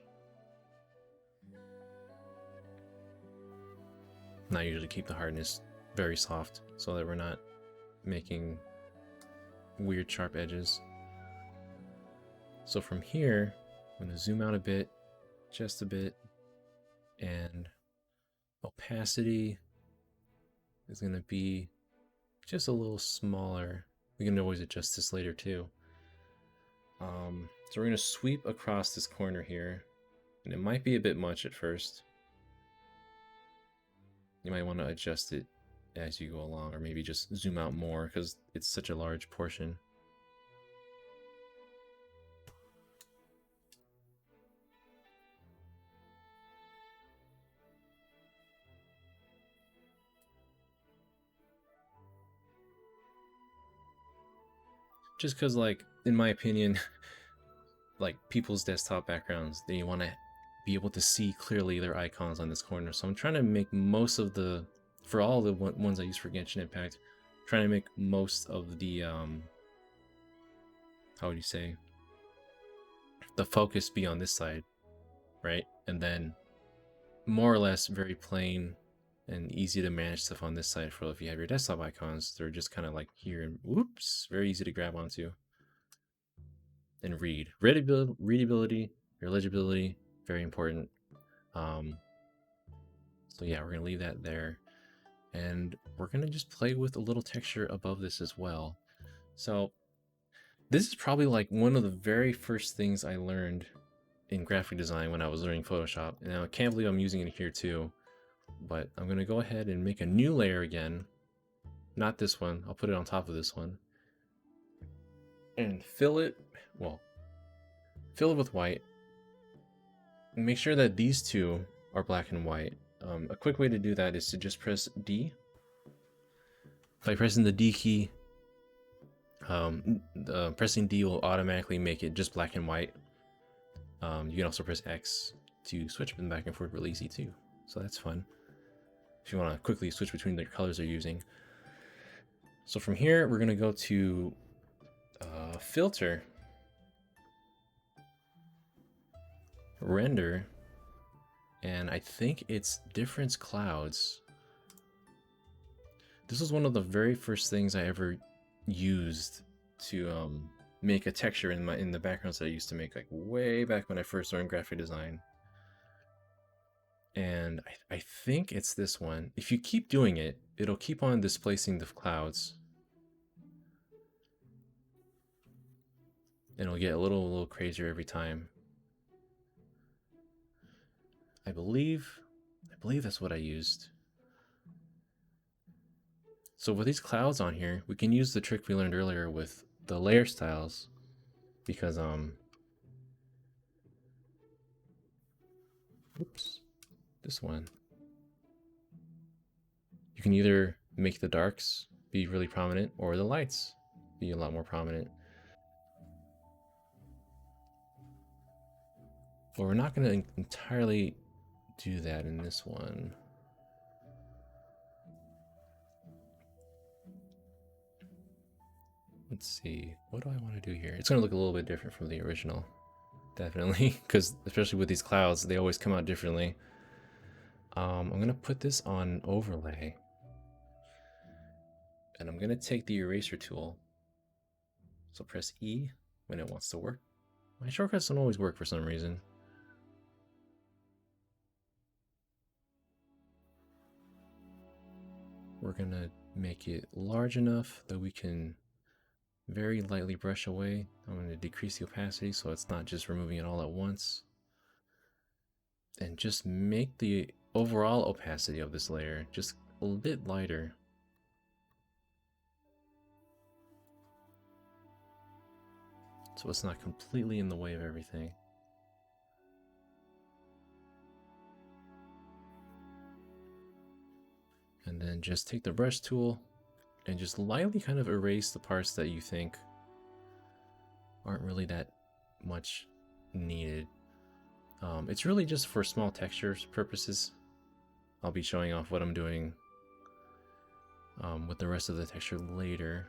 Speaker 1: And I usually keep the hardness very soft so that we're not making weird sharp edges. So from here, I'm going to zoom out a bit, just a bit, and opacity is going to be just a little smaller. We can always adjust this later too. So we're going to sweep across this corner here, and it might be a bit much at first. You might want to adjust it as you go along, or maybe just zoom out more because it's such a large portion. Just because, like, in my opinion, like people's desktop backgrounds, they want to be able to see clearly their icons on this corner. So I'm trying to make most of the, for all the ones I use for Genshin Impact, trying to make most of the, how would you say, the focus be on this side, right? And then more or less very plain and easy to manage stuff on this side. For if you have your desktop icons, they're just kind of like here and whoops, very easy to grab onto and read. Readability, your legibility, very important. So yeah, we're gonna leave that there, and we're gonna just play with a little texture above this as well. So this is probably like one of the very first things I learned in graphic design when I was learning Photoshop, and I can't believe I'm using it here too. But I'm gonna go ahead and make a new layer again, not this one. I'll put it on top of this one, and fill it with white. And make sure that these two are black and white. A quick way to do that is to just press D. By pressing the D key, pressing D will automatically make it just black and white. You can also press X to switch them back and forth really easy too. So that's fun if you want to quickly switch between the colors they're using. So from here, we're going to go to filter, render, and I think it's difference clouds. This was one of the very first things I ever used to make a texture in the backgrounds that I used to make, like way back when I first learned graphic design. And I think it's this one. If you keep doing it, it'll keep on displacing the clouds. And it'll get a little crazier every time. I believe that's what I used. So with these clouds on here, we can use the trick we learned earlier with the layer styles, because oops, this one. You can either make the darks be really prominent or the lights be a lot more prominent. But we're not going to entirely do that in this one. Let's see, what do I want to do here? It's going to look a little bit different from the original, definitely, because especially with these clouds, they always come out differently. I'm going to put this on overlay, and I'm going to take the eraser tool. So press E when it wants to work. My shortcuts don't always work for some reason. We're going to make it large enough that we can very lightly brush away. I'm going to decrease the opacity so it's not just removing it all at once. And just make the overall opacity of this layer just a little bit lighter. So it's not completely in the way of everything. And then just take the brush tool and just lightly kind of erase the parts that you think aren't really that much needed. It's really just for small textures purposes. I'll be showing off what I'm doing with the rest of the texture later.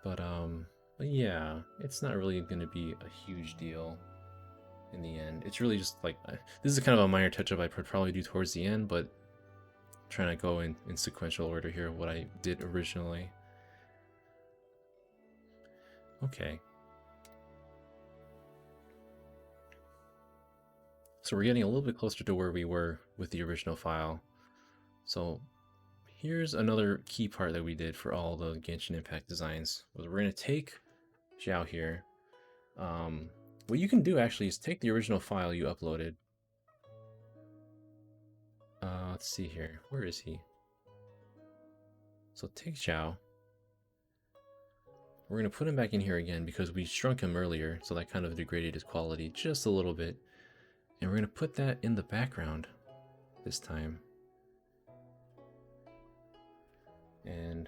Speaker 1: But yeah, it's not really going to be a huge deal in the end. It's really just like, this is kind of a minor touch-up I could probably do towards the end, but I'm trying to go in sequential order here of what I did originally. Okay. So we're getting a little bit closer to where we were with the original file. So here's another key part that we did for all the Genshin Impact designs. Was we're going to take Xiao here. What you can do actually is take the original file you uploaded. Let's see here. Where is he? So take Xiao. We're going to put him back in here again because we shrunk him earlier, so that kind of degraded his quality just a little bit. And we're going to put that in the background this time. And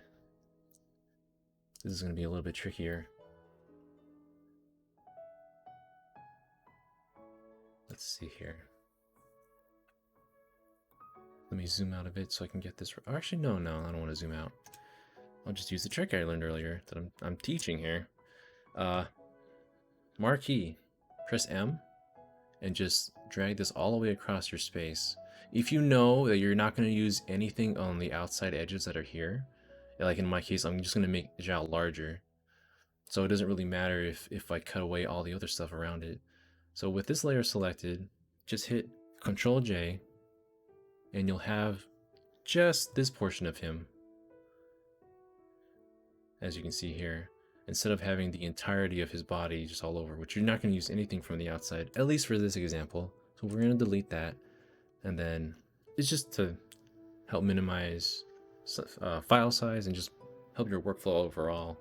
Speaker 1: this is going to be a little bit trickier. Let's see here. Let me zoom out a bit so I can get this. Oh, actually, no, I don't want to zoom out. I'll just use the trick I learned earlier that I'm teaching here. Marquee. Press M and just drag this all the way across your space. If you know that you're not going to use anything on the outside edges that are here, like in my case, I'm just going to make Xiao larger. So it doesn't really matter if I cut away all the other stuff around it. So with this layer selected, just hit Control J, and you'll have just this portion of him, as you can see here, instead of having the entirety of his body just all over, which you're not going to use anything from the outside, at least for this example. So we're going to delete that, and then it's just to help minimize file size and just help your workflow overall.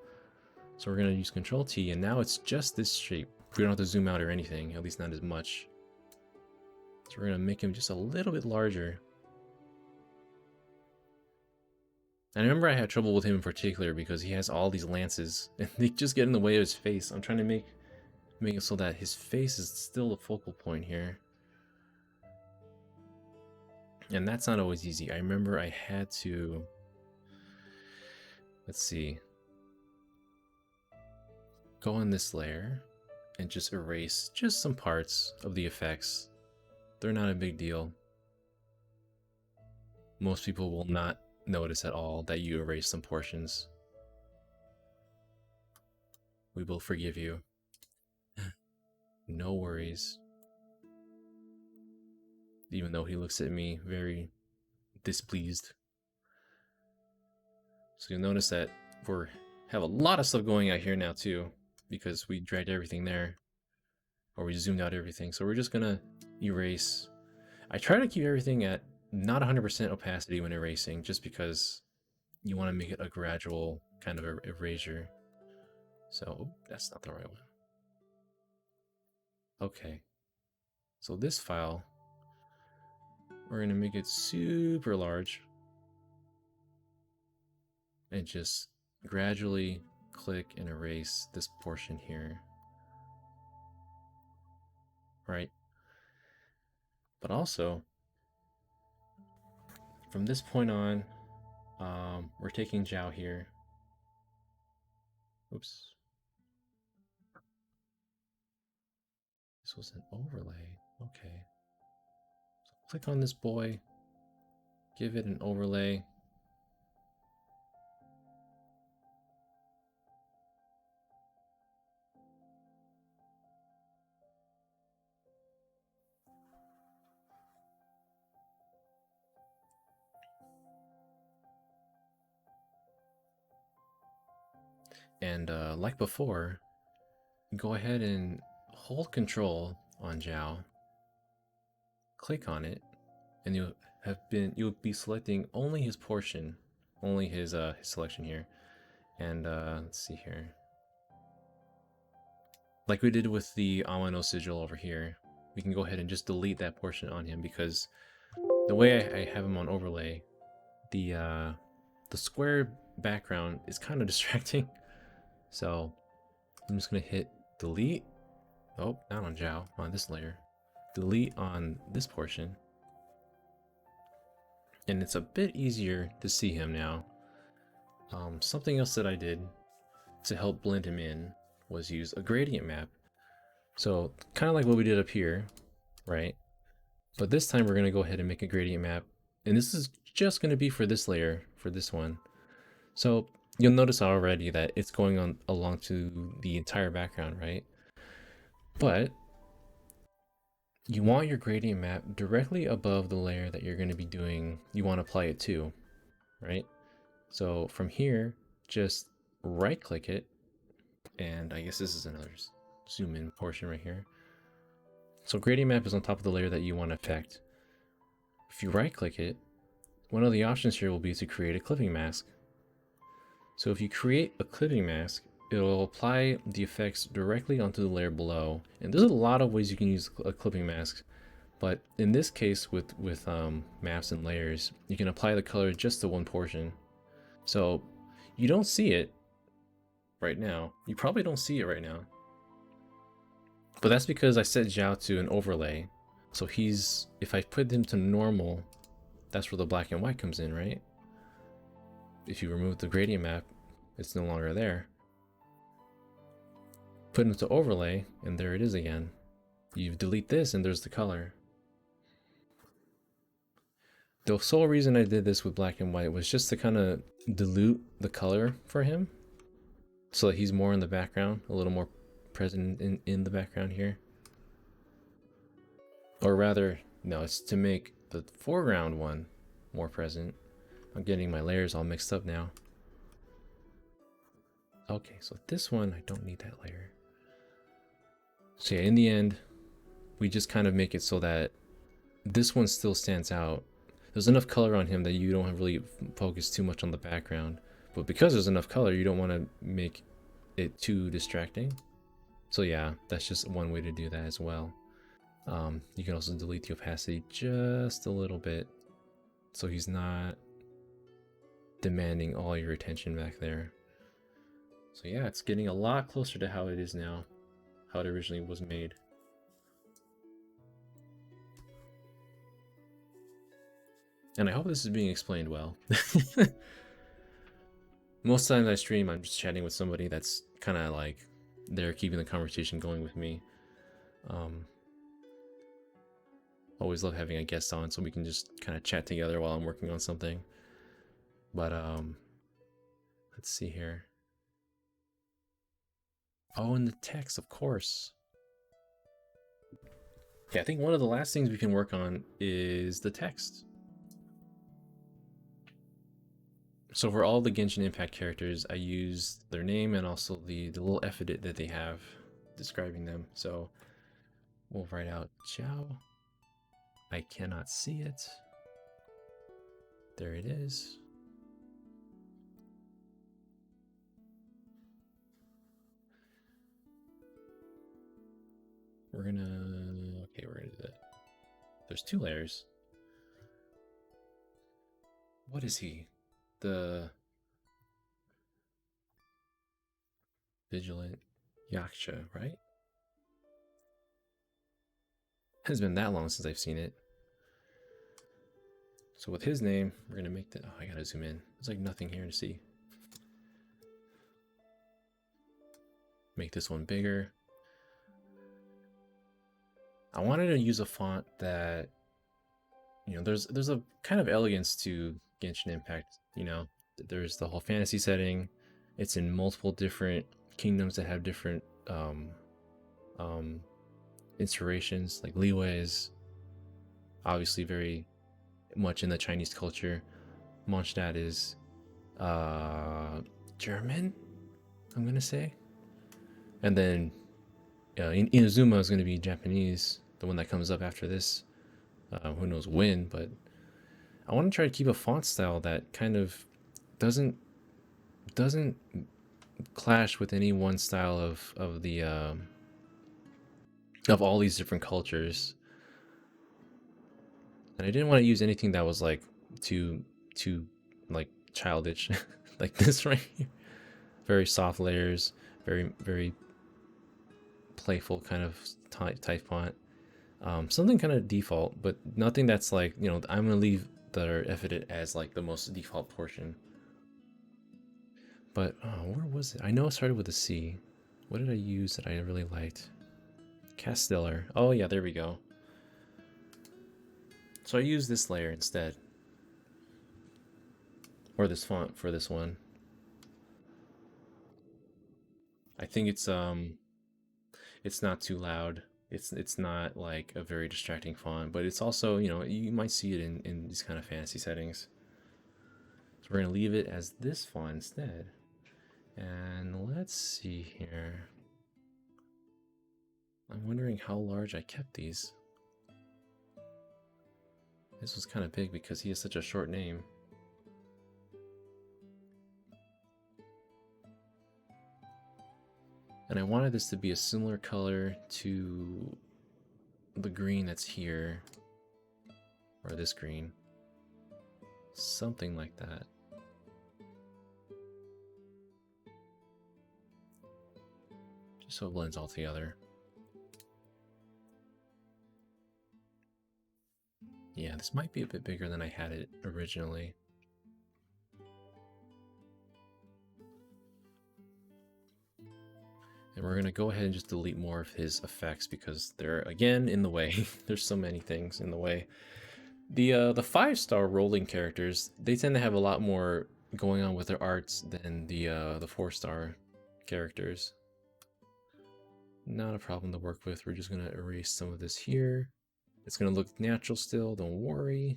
Speaker 1: So we're going to use Control T, and now it's just this shape. We don't have to zoom out or anything, at least not as much. So we're going to make him just a little bit larger. And I remember I had trouble with him in particular because he has all these lances and they just get in the way of his face. I'm trying to make it so that his face is still the focal point here. And that's not always easy. I remember I had to, let's see, go on this layer and just erase just some parts of the effects. They're not a big deal. Most people will not notice at all that you erase some portions. We will forgive you. No worries. Even though he looks at me very displeased. So you'll notice that we have a lot of stuff going out here now too, because we dragged everything there, or we zoomed out everything. So we're just gonna erase. I try to keep everything at not 100% opacity when erasing, just because you want to make it a gradual kind of erasure. So that's not the right one. Okay, so this file, we're going to make it super large and just gradually click and erase this portion here. Right? But also, from this point on, we're taking Xiao here. Oops. This was an overlay. Okay. So click on this boy, give it an overlay. And like before, go ahead and hold Control on Xiao, click on it, and you'll be selecting only his portion, only his selection here. And let's see here, like we did with the Amano sigil over here, we can go ahead and just delete that portion on him, because the way I have him on overlay, the square background is kind of distracting. So I'm just gonna hit delete. Oh, not on Xiao, on this layer. Delete on this portion. And it's a bit easier to see him now. Something else that I did to help blend him in was use a gradient map. So kind of like what we did up here, right? But this time we're gonna go ahead and make a gradient map. And this is just gonna be for this layer, for this one. So you'll notice already that it's going on along to the entire background, right? But You want your gradient map directly above the layer that you're going to be doing, you want to apply it to, right? So from here, just right click it, and I guess this is another zoom in portion right here. So gradient map is on top of the layer that you want to affect. If you right click it, one of the options here will be to create a clipping mask. So if you create a clipping mask, it'll apply the effects directly onto the layer below. And there's a lot of ways you can use a clipping mask, but in this case with maps and layers, you can apply the color just to one portion. So you don't see it right now. You probably don't see it right now. But that's because I set Xiao to an overlay. So he's, if I put him to normal, that's where the black and white comes in, right? If you remove the gradient map, it's no longer there. Put him to overlay, and there it is again. You delete this, and there's the color. The sole reason I did this with black and white was just to kind of dilute the color for him, so that he's more in the background, a little more present in the background here. Or rather, no, it's to make the foreground one more present. I'm getting my layers all mixed up now. Okay, so this one, I don't need that layer. So yeah, in the end, we just kind of make it so that this one still stands out. There's enough color on him that you don't really focus too much on the background. But because there's enough color, you don't want to make it too distracting. So yeah, that's just one way to do that as well. You can also delete the opacity just a little bit, so he's not demanding all your attention back there. So yeah, it's getting a lot closer to how it is now, how it originally was made. And I hope this is being explained well. Most times I stream, I'm just chatting with somebody that's kind of like they're keeping the conversation going with me. Always love having a guest on so we can just kind of chat together while I'm working on something. But let's see here. Oh, and the text, of course. Yeah, I think one of the last things we can work on is the text. So for all the Genshin Impact characters, I used their name and also the little effort that they have describing them. So we'll write out Xiao. I cannot see it. There it is. We're gonna do that. There's two layers. What is he? The Vigilant Yaksha, right? It has been that long since I've seen it. So with his name, we're gonna make that. Oh, I gotta zoom in. There's like nothing here to see. Make this one bigger. I wanted to use a font that, you know, there's a kind of elegance to Genshin Impact. You know, there's the whole fantasy setting. It's in multiple different kingdoms that have different inspirations. Like Liyue is obviously very much in the Chinese culture. Mondstadt is German, I'm gonna say. And then Inazuma is gonna be Japanese, the one that comes up after this. Who knows when, but I want to try to keep a font style that kind of doesn't clash with any one style of the of all these different cultures. And I didn't want to use anything that was like too like childish, like this right here. Very soft layers, very playful kind of type font. Something kind of default, but nothing that's like, you know, I'm gonna leave the effort as like the most default portion. But where was it? I know it started with a C. What did I use that I really liked? Castellar. Oh yeah, there we go. So I used this layer instead, or this font for this one. I think it's not too loud. It's not like a very distracting font, but it's also, you know, you might see it in these kind of fancy settings. So we're gonna leave it as this font instead. And let's see here. I'm wondering how large I kept these. This was kind of big because he has such a short name. And I wanted this to be a similar color to the green that's here, or this green. Something like that. Just so it blends all together. Yeah, this might be a bit bigger than I had it originally. And we're going to go ahead and just delete more of his effects because they're, again, in the way. There's so many things in the way. The 5-star rolling characters, they tend to have a lot more going on with their arts than the 4-star characters. Not a problem to work with. We're just going to erase some of this here. It's going to look natural still, don't worry.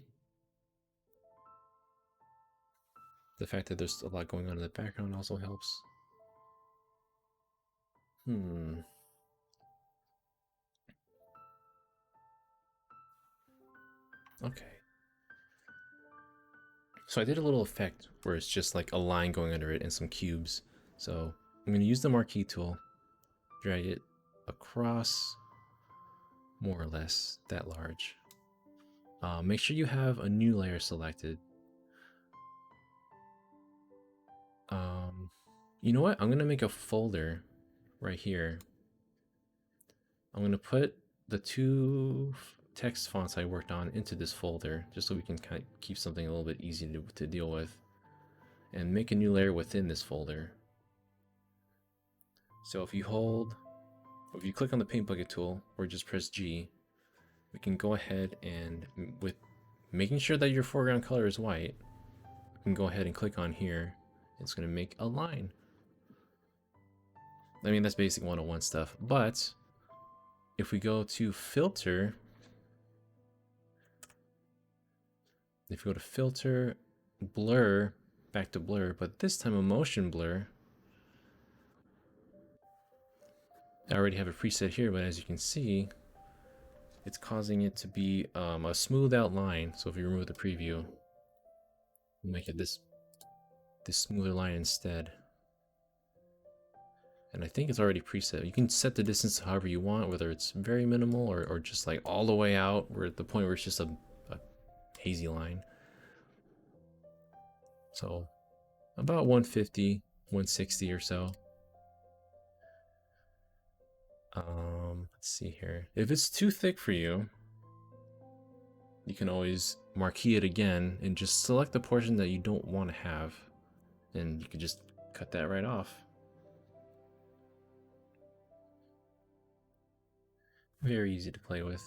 Speaker 1: The fact that there's a lot going on in the background also helps. Okay. So I did a little effect where it's just like a line going under it and some cubes. So I'm going to use the marquee tool, drag it across more or less that large. Make sure you have a new layer selected. You know what? I'm going to make a folder right here. I'm going to put the 2 text fonts I worked on into this folder, just so we can kind of keep something a little bit easy to deal with, and make a new layer within this folder. So if you click on the paint bucket tool or just press G, we can go ahead and, with making sure that your foreground color is white, we can go ahead and click on here. It's going to make a line. I mean, that's basic 101 stuff, but if we go to filter, blur, back to blur, but this time a motion blur. I already have a preset here, but as you can see, it's causing it to be a smooth out line. So if you remove the preview, we'll make it this smoother line instead. And I think it's already preset. You can set the distance however you want, whether it's very minimal or just like all the way out, we're at the point where it's just a hazy line. So about 150, 160 or so. Let's see here. If it's too thick for you, you can always marquee it again and just select the portion that you don't want to have, and you can just cut that right off. Very easy to play with.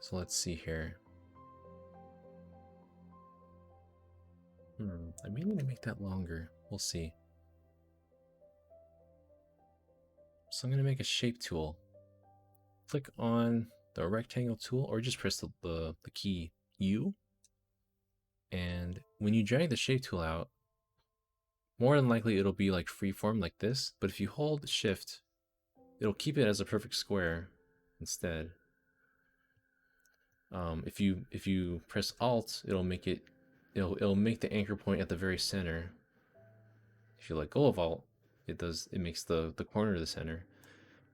Speaker 1: So let's see here. I may need to make that longer. We'll see. So I'm going to make a shape tool. Click on the rectangle tool or just press the key U. And when you drag the shape tool out, more than likely it'll be like freeform like this. But if you hold Shift, it'll keep it as a perfect square instead. If you press Alt, it'll make the anchor point at the very center. If you let go of Alt, it makes the corner the center.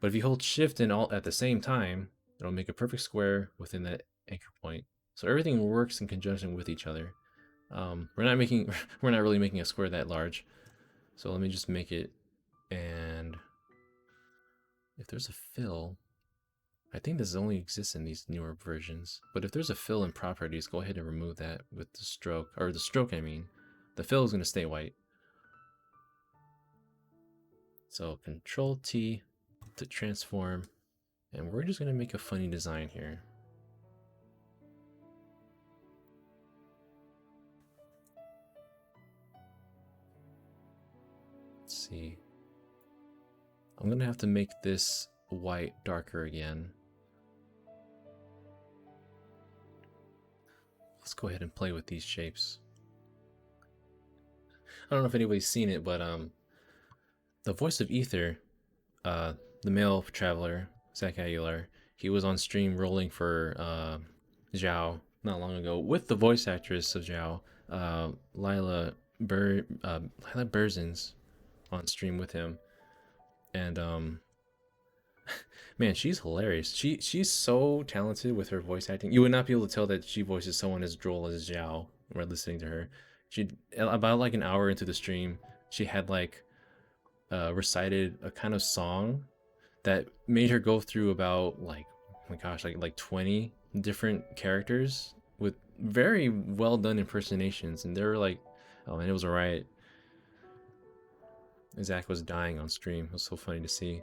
Speaker 1: But if you hold Shift and Alt at the same time, it'll make a perfect square within that anchor point. So everything works in conjunction with each other. We're not really making a square that large. So let me just make it, and if there's a fill, I think this only exists in these newer versions. But if there's a fill in properties, go ahead and remove that with the stroke, or the stroke I mean. The fill is going to stay white. So Control T to transform, and we're just going to make a funny design here. Let's see. I'm going to have to make this white darker again. Let's go ahead and play with these shapes. I don't know if anybody's seen it, but the voice of Ether, uh, the male traveler, Zach Aguilar, he was on stream rolling for Xiao not long ago with the voice actress of Xiao, Lila Berzins, on stream with him, and man, she's hilarious. She's so talented with her voice acting. You would not be able to tell that she voices someone as droll as Xiao when listening to her. She about like an hour into the stream, she had like recited a kind of song that made her go through about like, oh my gosh, like 20 different characters with very well done impersonations, and they were like, oh man, it was a riot. Zach was dying on stream. It was so funny to see.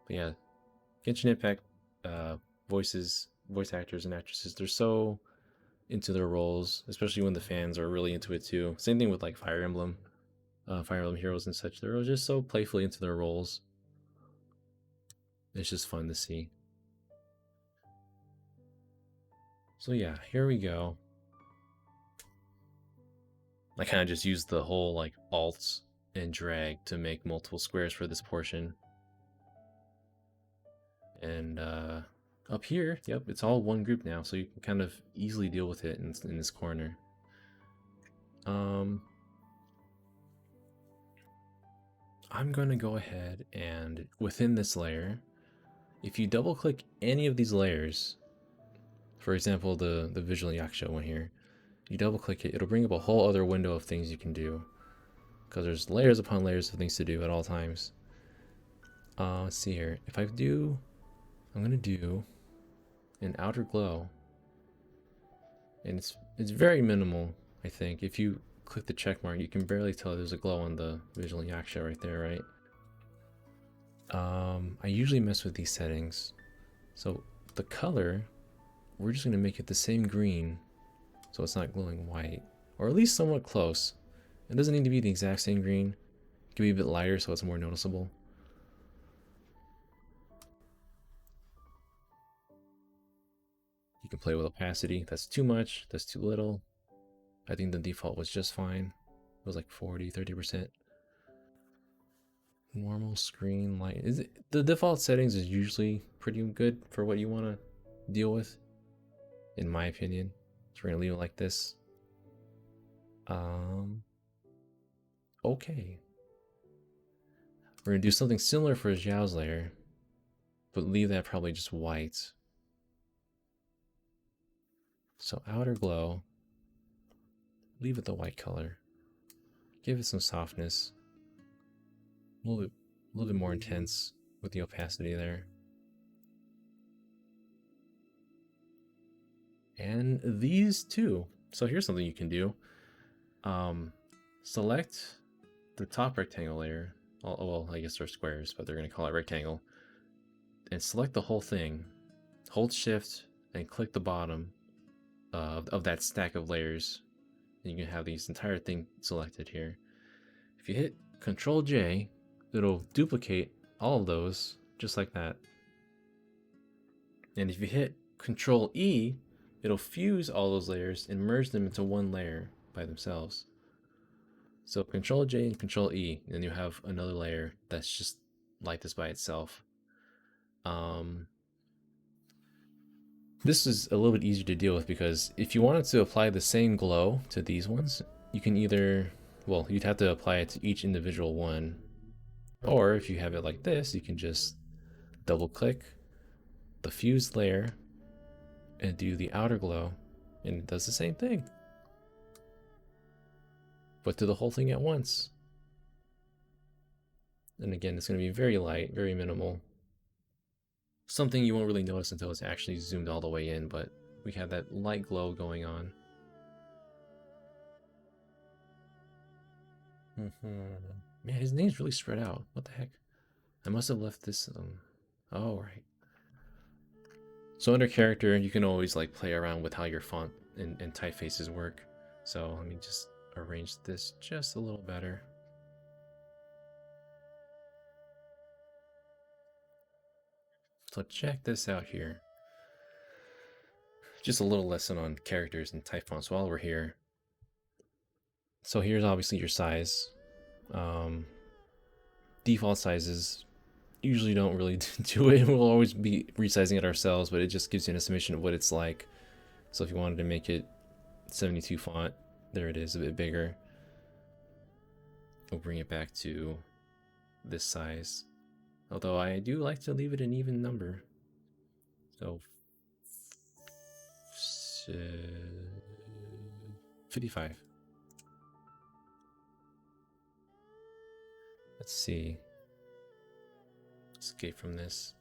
Speaker 1: But yeah, Genshin Impact voice actors and actresses, they're so into their roles, especially when the fans are really into it too. Same thing with like Fire Emblem Heroes and such. They're just so playfully into their roles. It's just fun to see. So yeah, here we go. I kind of just used the whole like alt and drag to make multiple squares for this portion. And up here, yep, it's all one group now, so you can kind of easily deal with it in this corner. I'm going to go ahead and within this layer, if you double click any of these layers, for example, the visual yaksha one here, you double click it, it'll bring up a whole other window of things you can do, because there's layers upon layers of things to do at all times. Let's see here. If I'm gonna do an outer glow, and it's very minimal. I think if you click the check mark, you can barely tell there's a glow on the visual yaksha right there, right? I usually mess with these settings, so the color, we're just gonna make it the same green, so it's not glowing white, or at least somewhat close. It doesn't need to be the exact same green. It can be a bit lighter so it's more noticeable. You can play with opacity. That's too much, that's too little. I think the default was just fine. It was like 40-30%. Normal screen light. The default settings is usually pretty good for what you want to deal with, in my opinion. So we're gonna leave it like this. Okay. We're gonna do something similar for Xiao's layer, but leave that probably just white. So outer glow, leave it the white color. Give it some softness. A little bit more intense with the opacity there. And these two. So here's something you can do. Select the top rectangle layer. Well, I guess they're squares, but they're going to call it rectangle. And select the whole thing. Hold shift and click the bottom of that stack of layers. And you can have this entire thing selected here. If you hit Control J, it'll duplicate all of those just like that. And if you hit Control E, it'll fuse all those layers and merge them into one layer by themselves. So Control J and Control E, and then you have another layer that's just like this by itself. This is a little bit easier to deal with because if you wanted to apply the same glow to these ones, you can either, well, you'd have to apply it to each individual one, or if you have it like this, you can just double click the fused layer and do the outer glow, and it does the same thing, but do the whole thing at once. And again, it's going to be very light, very minimal. Something you won't really notice until it's actually zoomed all the way in, but we have that light glow going on. Man, his name's really spread out. What the heck? I must have left this, oh, right. So under character, you can always like play around with how your font and typefaces work. So let me just arrange this just a little better. So check this out here. Just a little lesson on characters and type fonts while we're here. So here's obviously your size. Default sizes usually don't really do it. We'll always be resizing it ourselves, but it just gives you an estimation of what it's like. So if you wanted to make it 72 font, there it is, a bit bigger. We'll bring it back to this size. Although I do like to leave it an even number. So 55. Let's see. Escape from this.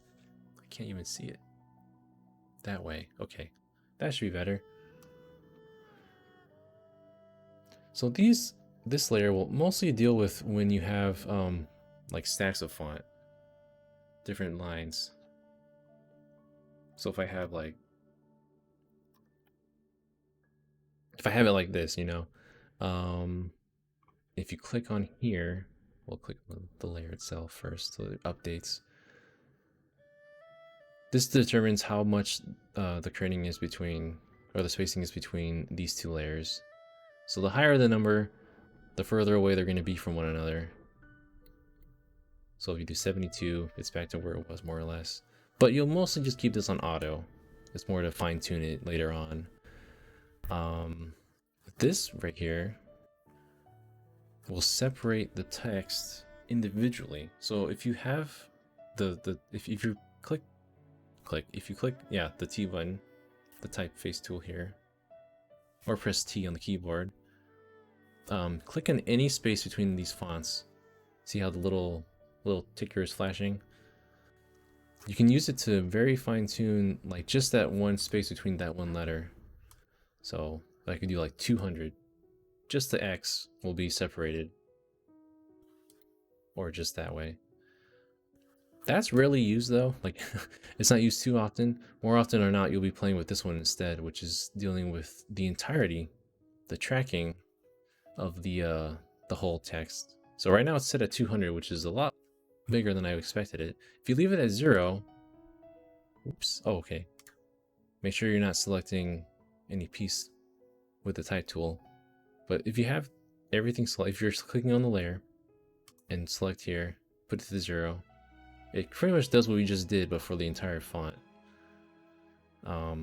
Speaker 1: I can't even see it. That way. Okay. That should be better. So this layer will mostly deal with when you have like stacks of font. Different lines. So if I have like if I have it like this, you know, if you click on here, we'll click on the layer itself first so it updates. This determines how much the kerning is between, or the spacing is between these two layers. So the higher the number, the further away they're going to be from one another. So if you do 72, it's back to where it was more or less. But you'll mostly just keep this on auto. It's more to fine tune it later on. This right here will separate the text individually. So if you have if you click the T button, the typeface tool here, or press T on the keyboard, click on any space between these fonts. See how the little ticker is flashing? You can use it to very fine tune like just that one space between that one letter. So I could do like 200. Just the X will be separated. Or just that way. That's rarely used though. Like it's not used too often. More often or not, you'll be playing with this one instead, which is dealing with the entirety, the tracking of the whole text. So right now it's set at 200, which is a lot bigger than I expected it. If you leave it at 0, oops, oh, okay. Make sure you're not selecting any piece with the type tool. But if you have everything selected, if you're clicking on the layer and select here, put it to 0, it pretty much does what we just did, but for the entire font. I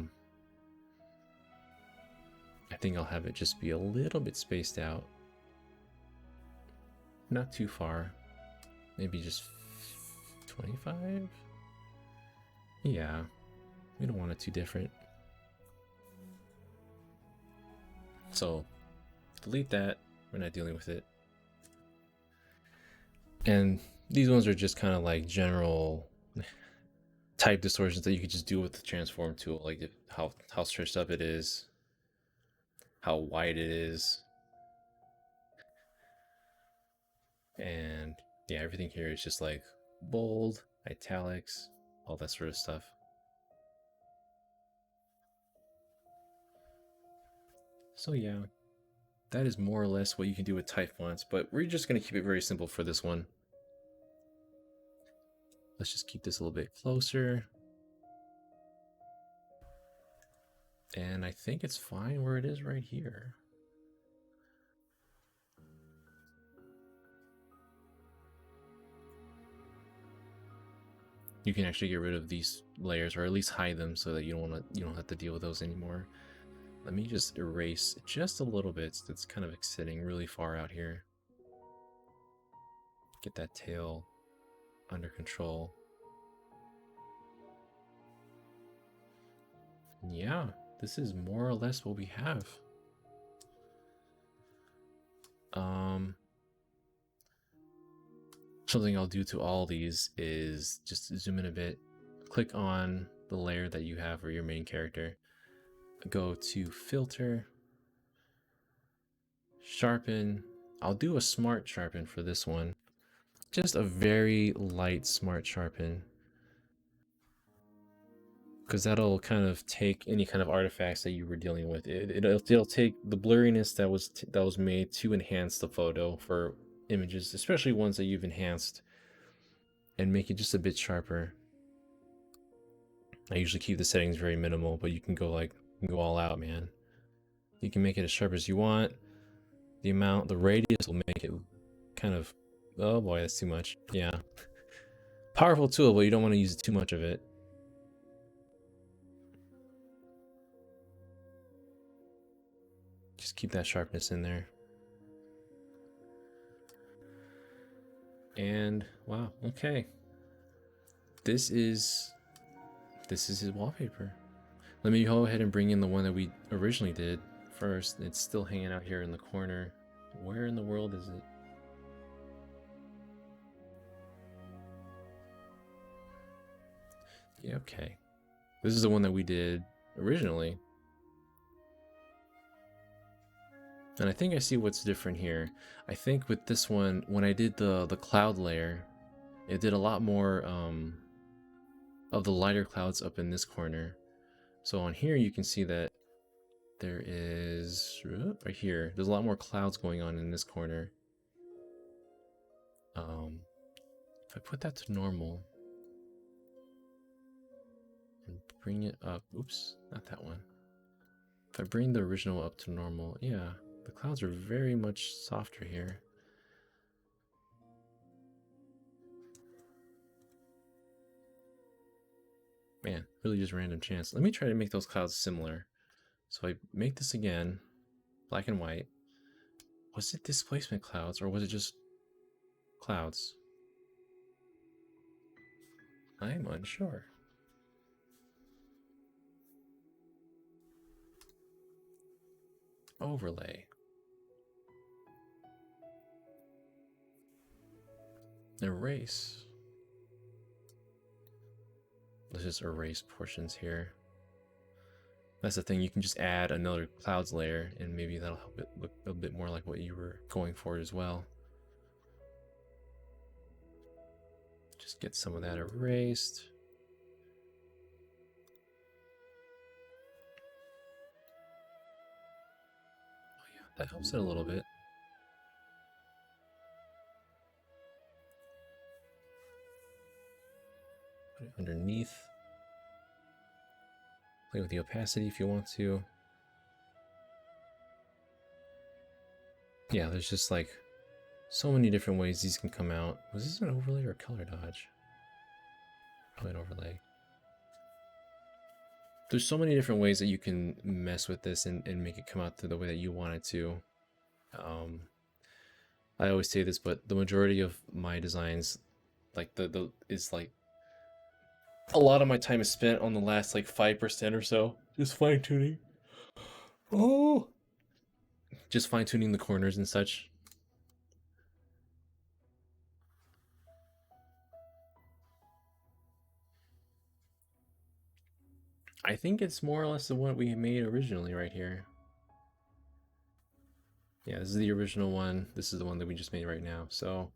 Speaker 1: think I'll have it just be a little bit spaced out. Not too far. Maybe just 25? Yeah, we don't want it too different. So delete that, we're not dealing with it. And these ones are just kind of like general type distortions that you could just do with the transform tool, like how stretched up it is, how wide it is. And yeah, everything here is just like bold, italics, all that sort of stuff. So yeah, that is more or less what you can do with type fonts, but we're just going to keep it very simple for this one. Let's just keep this a little bit closer. And I think it's fine where it is right here. You can actually get rid of these layers, or at least hide them, so that you don't have to deal with those anymore. Let me just erase just a little bit. So it's kind of extending really far out here. Get that tail under control. Yeah, this is more or less what we have. Something I'll do to all these is just zoom in a bit, click on the layer that you have for your main character, go to filter, sharpen. I'll do a smart sharpen for this one, just a very light smart sharpen, because that'll kind of take any kind of artifacts that you were dealing with. It'll take the blurriness that was made to enhance the photo for images, especially ones that you've enhanced, and make it just a bit sharper. I usually keep the settings very minimal, but you can go all out, man. You can make it as sharp as you want. The radius will make it kind of, oh boy, that's too much. Yeah. Powerful tool, but you don't want to use too much of it. Just keep that sharpness in there. And wow, okay. This is his wallpaper. Let me go ahead and bring in the one that we originally did first. It's still hanging out here in the corner. Where in the world is it? Yeah, okay. This is the one that we did originally. And I think I see what's different here. I think with this one, when I did the cloud layer, it did a lot more of the lighter clouds up in this corner. So on here, you can see that there is, right here, there's a lot more clouds going on in this corner. If I put that to normal and bring it up, oops, not that one. If I bring the original up to normal, yeah, the clouds are very much softer here. Man, really just random chance. Let me try to make those clouds similar. So I make this again, black and white. Was it displacement clouds or was it just clouds? I'm unsure. Overlay. Erase. Let's just erase portions here. That's the thing, you can just add another clouds layer and maybe that'll help it look a bit more like what you were going for as well. Just get some of that erased. Oh yeah, that helps it a little bit. Put it underneath. Play with the opacity if you want to. Yeah, there's just like so many different ways these can come out. Was this an overlay or a color dodge? Probably an overlay. There's so many different ways that you can mess with this and make it come out the way that you want it to. I always say this, but the majority of my designs, like is like a lot of my time is spent on the last like 5% or so, just fine tuning. Oh, just fine tuning the corners and such. I think it's more or less the one we made originally right here. Yeah, this is the original one. This is the one that we just made right now. So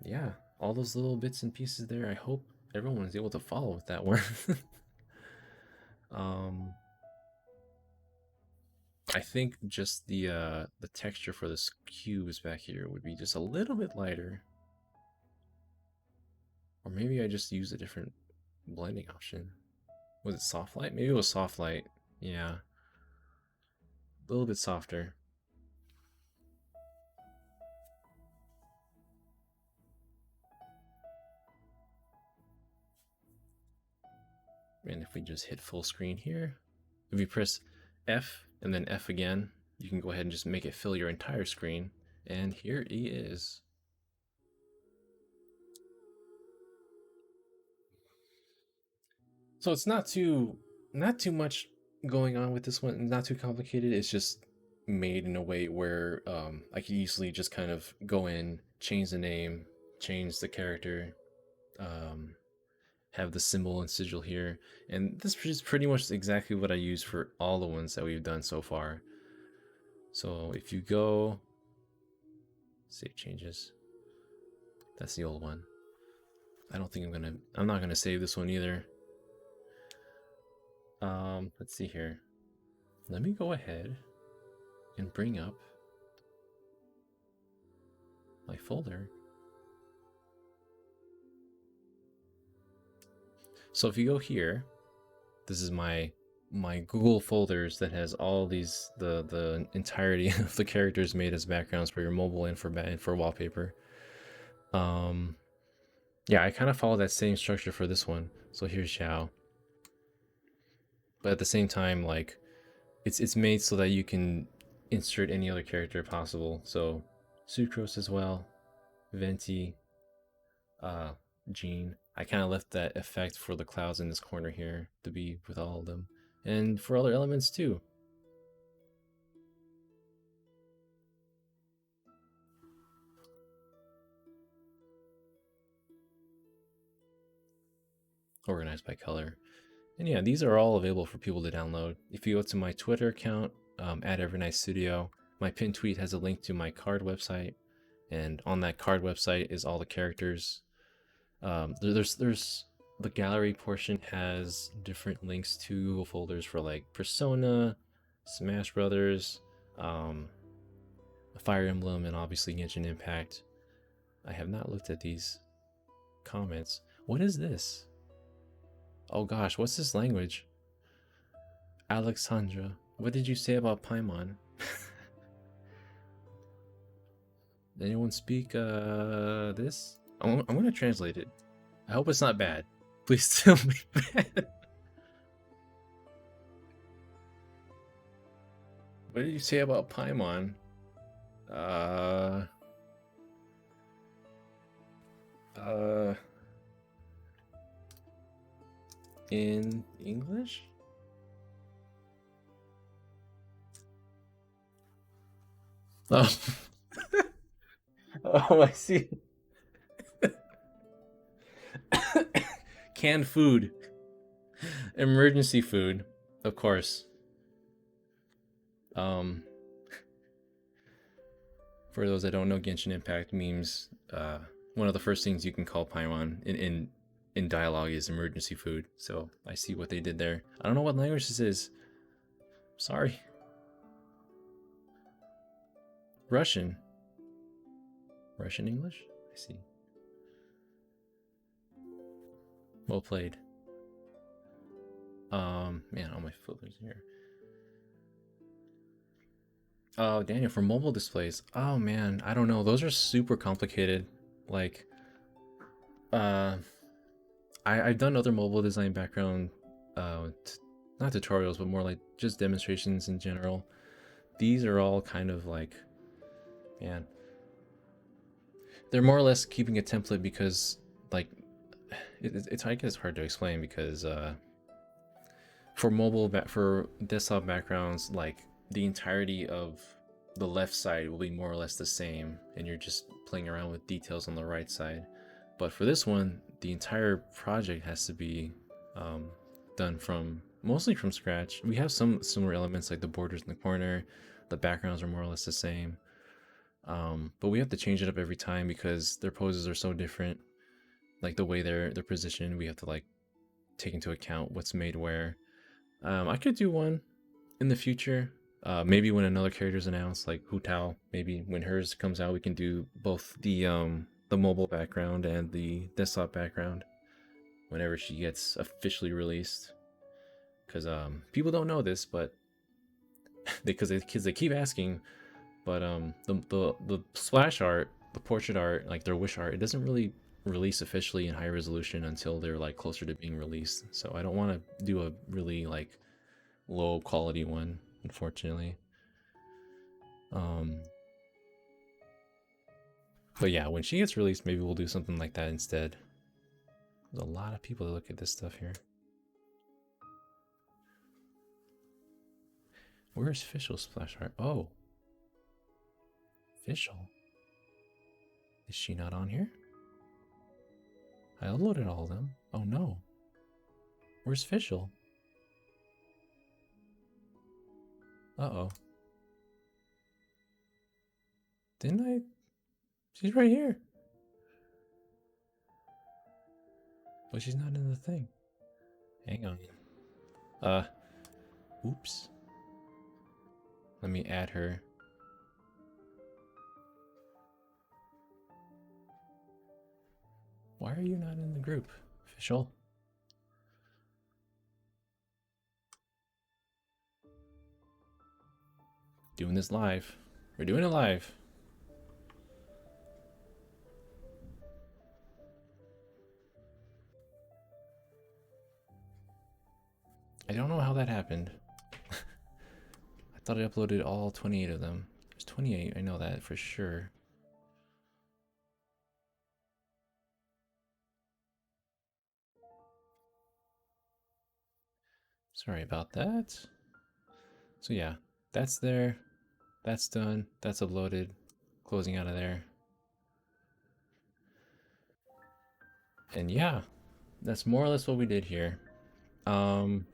Speaker 1: yeah, all those little bits and pieces there. I hope everyone is able to follow with that one. I think just the texture for this cubes back here would be just a little bit lighter. Or maybe I just use a different blending option. Was it soft light? Maybe it was soft light. Yeah. A little bit softer. And if we just hit full screen here, if you press F and then F again, you can go ahead and just make it fill your entire screen. And here he is. So it's not too much going on with this one, not too complicated. It's just made in a way where I can easily just kind of go in, change the name, change the character, have the symbol and sigil here. And this is pretty much exactly what I use for all the ones that we've done so far. So if you go, save changes, that's the old one. I'm not gonna save this one either. Let's see here. Let me go ahead and bring up my folder. So if you go here, This is my Google folders that has all these the entirety of the characters made as backgrounds for your mobile and for wallpaper. Um, yeah, I kind of follow that same structure for this one. So here's Xiao, but at the same time, like it's made so that you can insert any other character possible. So Sucrose as well, Venti, uh, Jean. I kind of left that effect for the clouds in this corner here to be with all of them, and for other elements too. Organized by color. And yeah, these are all available for people to download. If you go to my Twitter account, at Evernight Studio, my pinned tweet has a link to my card website, and on that card website is all the characters. There's the gallery portion has different links to Google folders for like Persona, Smash Brothers, um, Fire Emblem, and obviously Genshin Impact. I have not looked at these comments. What is this? Oh gosh, what's this language? Alexandra, what did you say about Paimon? Anyone speak this? I'm gonna translate it. I hope it's not bad. Please tell me bad. What did you say about Paimon? Uh, uh, in English? Oh, oh, I see. Canned food, emergency food, of course. Um, for those that don't know Genshin Impact memes, one of the first things you can call Paimon in dialogue is emergency food. So I see what they did there. I don't know what language this is. Sorry. Russian. Russian English? I see. Well played. Man, all my filters here. Oh, Daniel, for mobile displays. Oh man, I don't know. Those are super complicated. Like, uh, I've done other mobile design background, not tutorials, but more like just demonstrations in general. These are all kind of like, man, they're more or less keeping a template because, like, it's I guess hard to explain because for for desktop backgrounds, like the entirety of the left side will be more or less the same, and you're just playing around with details on the right side. But for this one, the entire project has to be done from mostly from scratch. We have some similar elements like the borders in the corner, the backgrounds are more or less the same, but we have to change it up every time because their poses are so different. Like the way they're positioned, we have to like take into account what's made where. I could do one in the future. Maybe when another character is announced, like Hu Tao. Maybe when hers comes out, we can do both the mobile background and the desktop background whenever she gets officially released. Because people don't know this, but because they keep asking, but the splash art, the portrait art, like their wish art, it doesn't really release officially in high resolution until they're like closer to being released. So I don't want to do a really like low quality one, unfortunately. Um, but yeah, when she gets released, maybe we'll do something like that instead. There's a lot of people that look at this stuff here. Where's official splash art? Oh, official. Is she not on here? I uploaded all of them. Oh no. Where's official? Uh-oh. Didn't I? She's right here. But she's not in the thing. Hang on. Oops. Let me add her. Why are you not in the group, official? Doing this live. We're doing it live. I don't know how that happened. I thought I uploaded all 28 of them. There's 28, I know that for sure. Sorry about that. So yeah, that's there. That's done. That's uploaded. Closing out of there. And yeah, that's more or less what we did here. Um,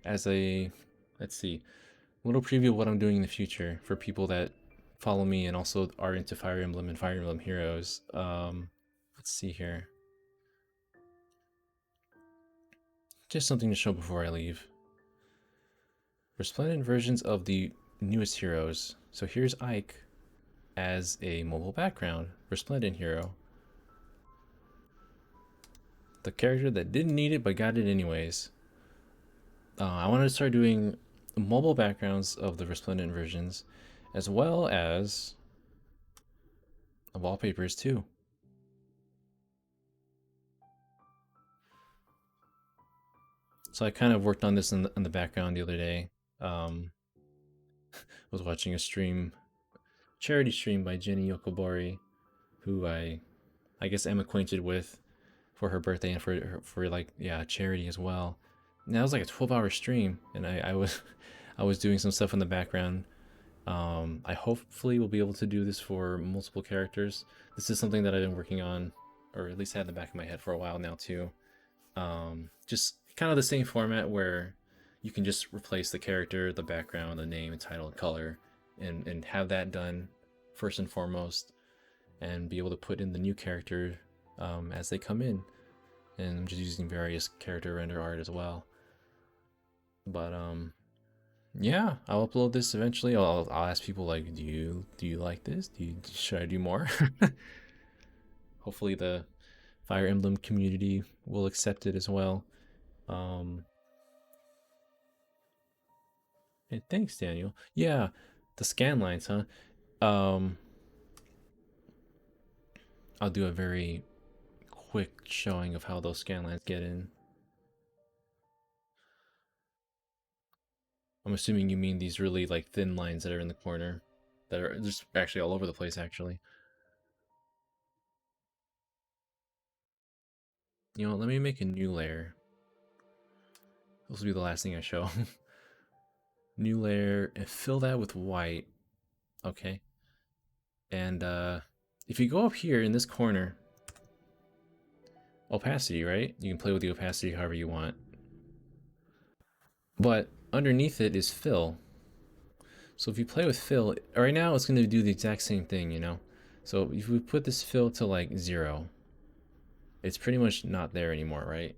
Speaker 1: as a, let's see, little preview of what I'm doing in the future for people that follow me and also are into Fire Emblem and Fire Emblem Heroes. Let's see here. Just something to show before I leave. Resplendent versions of the newest heroes. So here's Ike as a mobile background, Resplendent hero. The character that didn't need it but got it anyways. I wanted to start doing mobile backgrounds of the Resplendent versions, as well as wallpapers too. So I kind of worked on this in the background the other day. Was watching a charity stream by Jenny Yokobori, who I guess am acquainted with for her birthday and for like charity as well. And that was like a 12-hour stream, and I was I was doing some stuff in the background. I hopefully will be able to do this for multiple characters. This is something that I've been working on, or at least had in the back of my head for a while now too. Just kind of the same format where you can just replace the character, the background, the name, and title, and color, and have that done first and foremost, and be able to put in the new character as they come in. And I'm just using various character render art as well. But yeah, I'll upload this eventually. I'll ask people like, do you like this? Should I do more? Hopefully the Fire Emblem community will accept it as well. Hey, thanks, Daniel. Yeah, the scan lines, huh? Um, I'll do a very quick showing of how those scan lines get in. I'm assuming you mean these really like thin lines that are in the corner, that are just actually all over the place. Actually, you know, let me make a new layer. This will be the last thing I show. New layer and fill that with white. Okay, and if you go up here in this corner, opacity, right? You can play with the opacity however you want. But underneath it is fill. So if you play with fill, right now it's going to do the exact same thing, you know? So if we put this fill to like 0, it's pretty much not there anymore, right?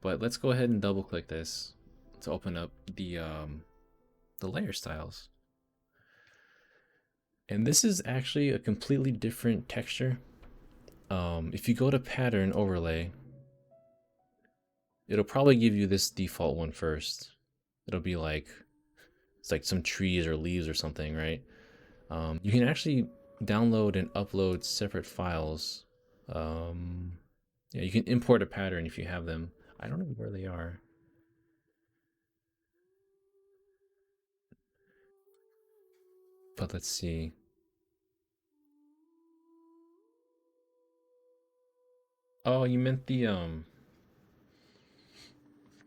Speaker 1: But let's go ahead and double click this to open up the layer styles. And this is actually a completely different texture. If you go to pattern overlay, it'll probably give you this default one first. It'll be like, it's like some trees or leaves or something, right? You can actually download and upload separate files. Yeah, you can import a pattern if you have them. I don't know where they are. But let's see. Oh, you meant the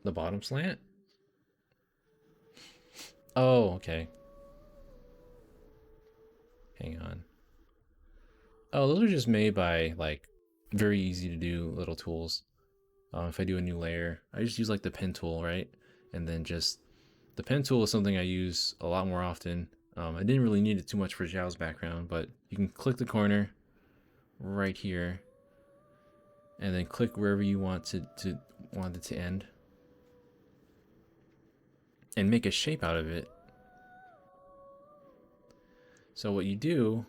Speaker 1: bottom slant? Oh, okay. Hang on. Oh, those are just made by like very easy to do little tools. If I do a new layer, I just use like the pen tool, right? And then just the pen tool is something I use a lot more often. I didn't really need it too much for Xiao's background, but you can click the corner right here, and then click wherever you want want it to end, and make a shape out of it. So what you do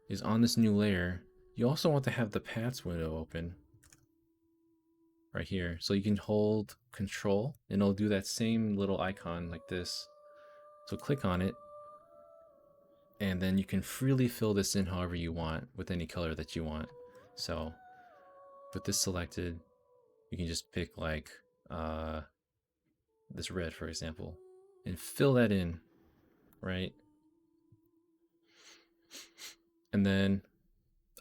Speaker 1: is on this new layer, you also want to have the paths window open right here. So you can hold control and it'll do that same little icon like this. So click on it, and then you can freely fill this in however you want with any color that you want. So with this selected, you can just pick like this red, for example, and fill that in, right? And then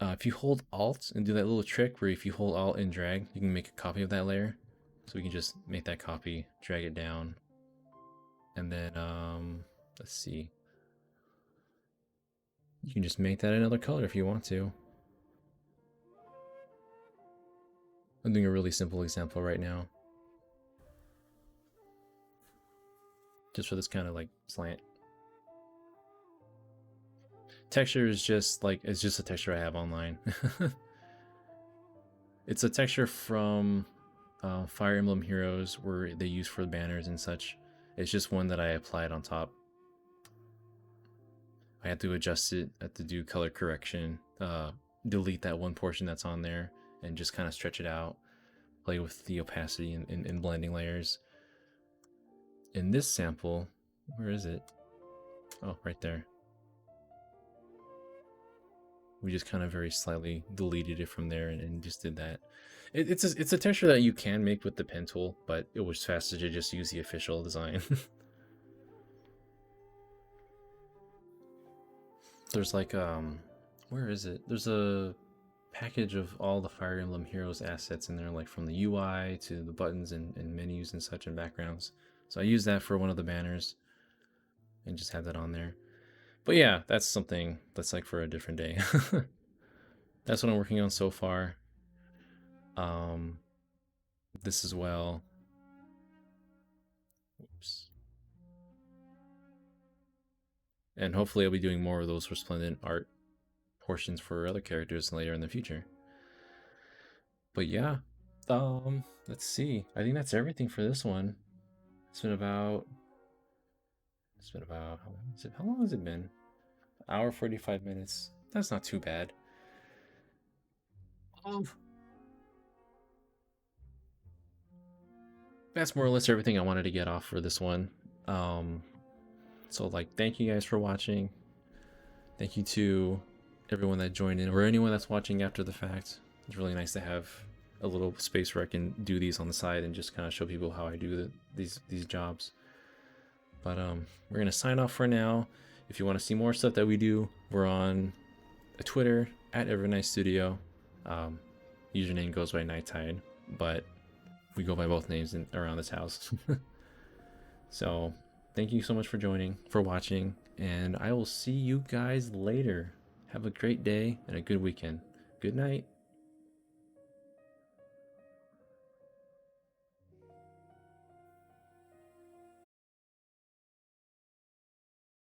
Speaker 1: if you hold Alt and do that little trick where if you hold Alt and drag, you can make a copy of that layer. So we can just make that copy, drag it down, and then let's see. You can just make that another color if you want to. I'm doing a really simple example right now, just for this kind of like slant. Texture is just like, it's just a texture I have online. It's a texture from Fire Emblem Heroes where they use for the banners and such. It's just one that I applied on top. I had to adjust it, I had to do color correction, delete that one portion that's on there, and just kind of stretch it out, play with the opacity and blending layers. In this sample, where is it? Oh, right there. We just kind of very slightly deleted it from there and just did that. It's a texture that you can make with the pen tool, but it was faster to just use the official design. There's like where is it? There's a package of all the Fire Emblem Heroes assets in there, like from the UI to the buttons and menus and such and backgrounds. So I used that for one of the banners and just had that on there. But yeah, that's something that's like for a different day. That's what I'm working on so far. This as well. Oops. And hopefully I'll be doing more of those resplendent art portions for other characters later in the future. But yeah, let's see. I think that's everything for this one. It's been about how long has it been? Hour 45 minutes. That's not too bad. That's more or less everything I wanted to get off for this one. So like, thank you guys for watching. Thank you to everyone that joined in, or anyone that's watching after the fact. It's really nice to have a little space where I can do these on the side and just kind of show people how I do these jobs. But we're gonna sign off for now. If you want to see more stuff that we do, we're on Twitter at Evernight Studio. Username goes by Nighttide, but we go by both names around this house. So thank you so much for watching, and I will see you guys later. Have a great day and a good weekend. Good night.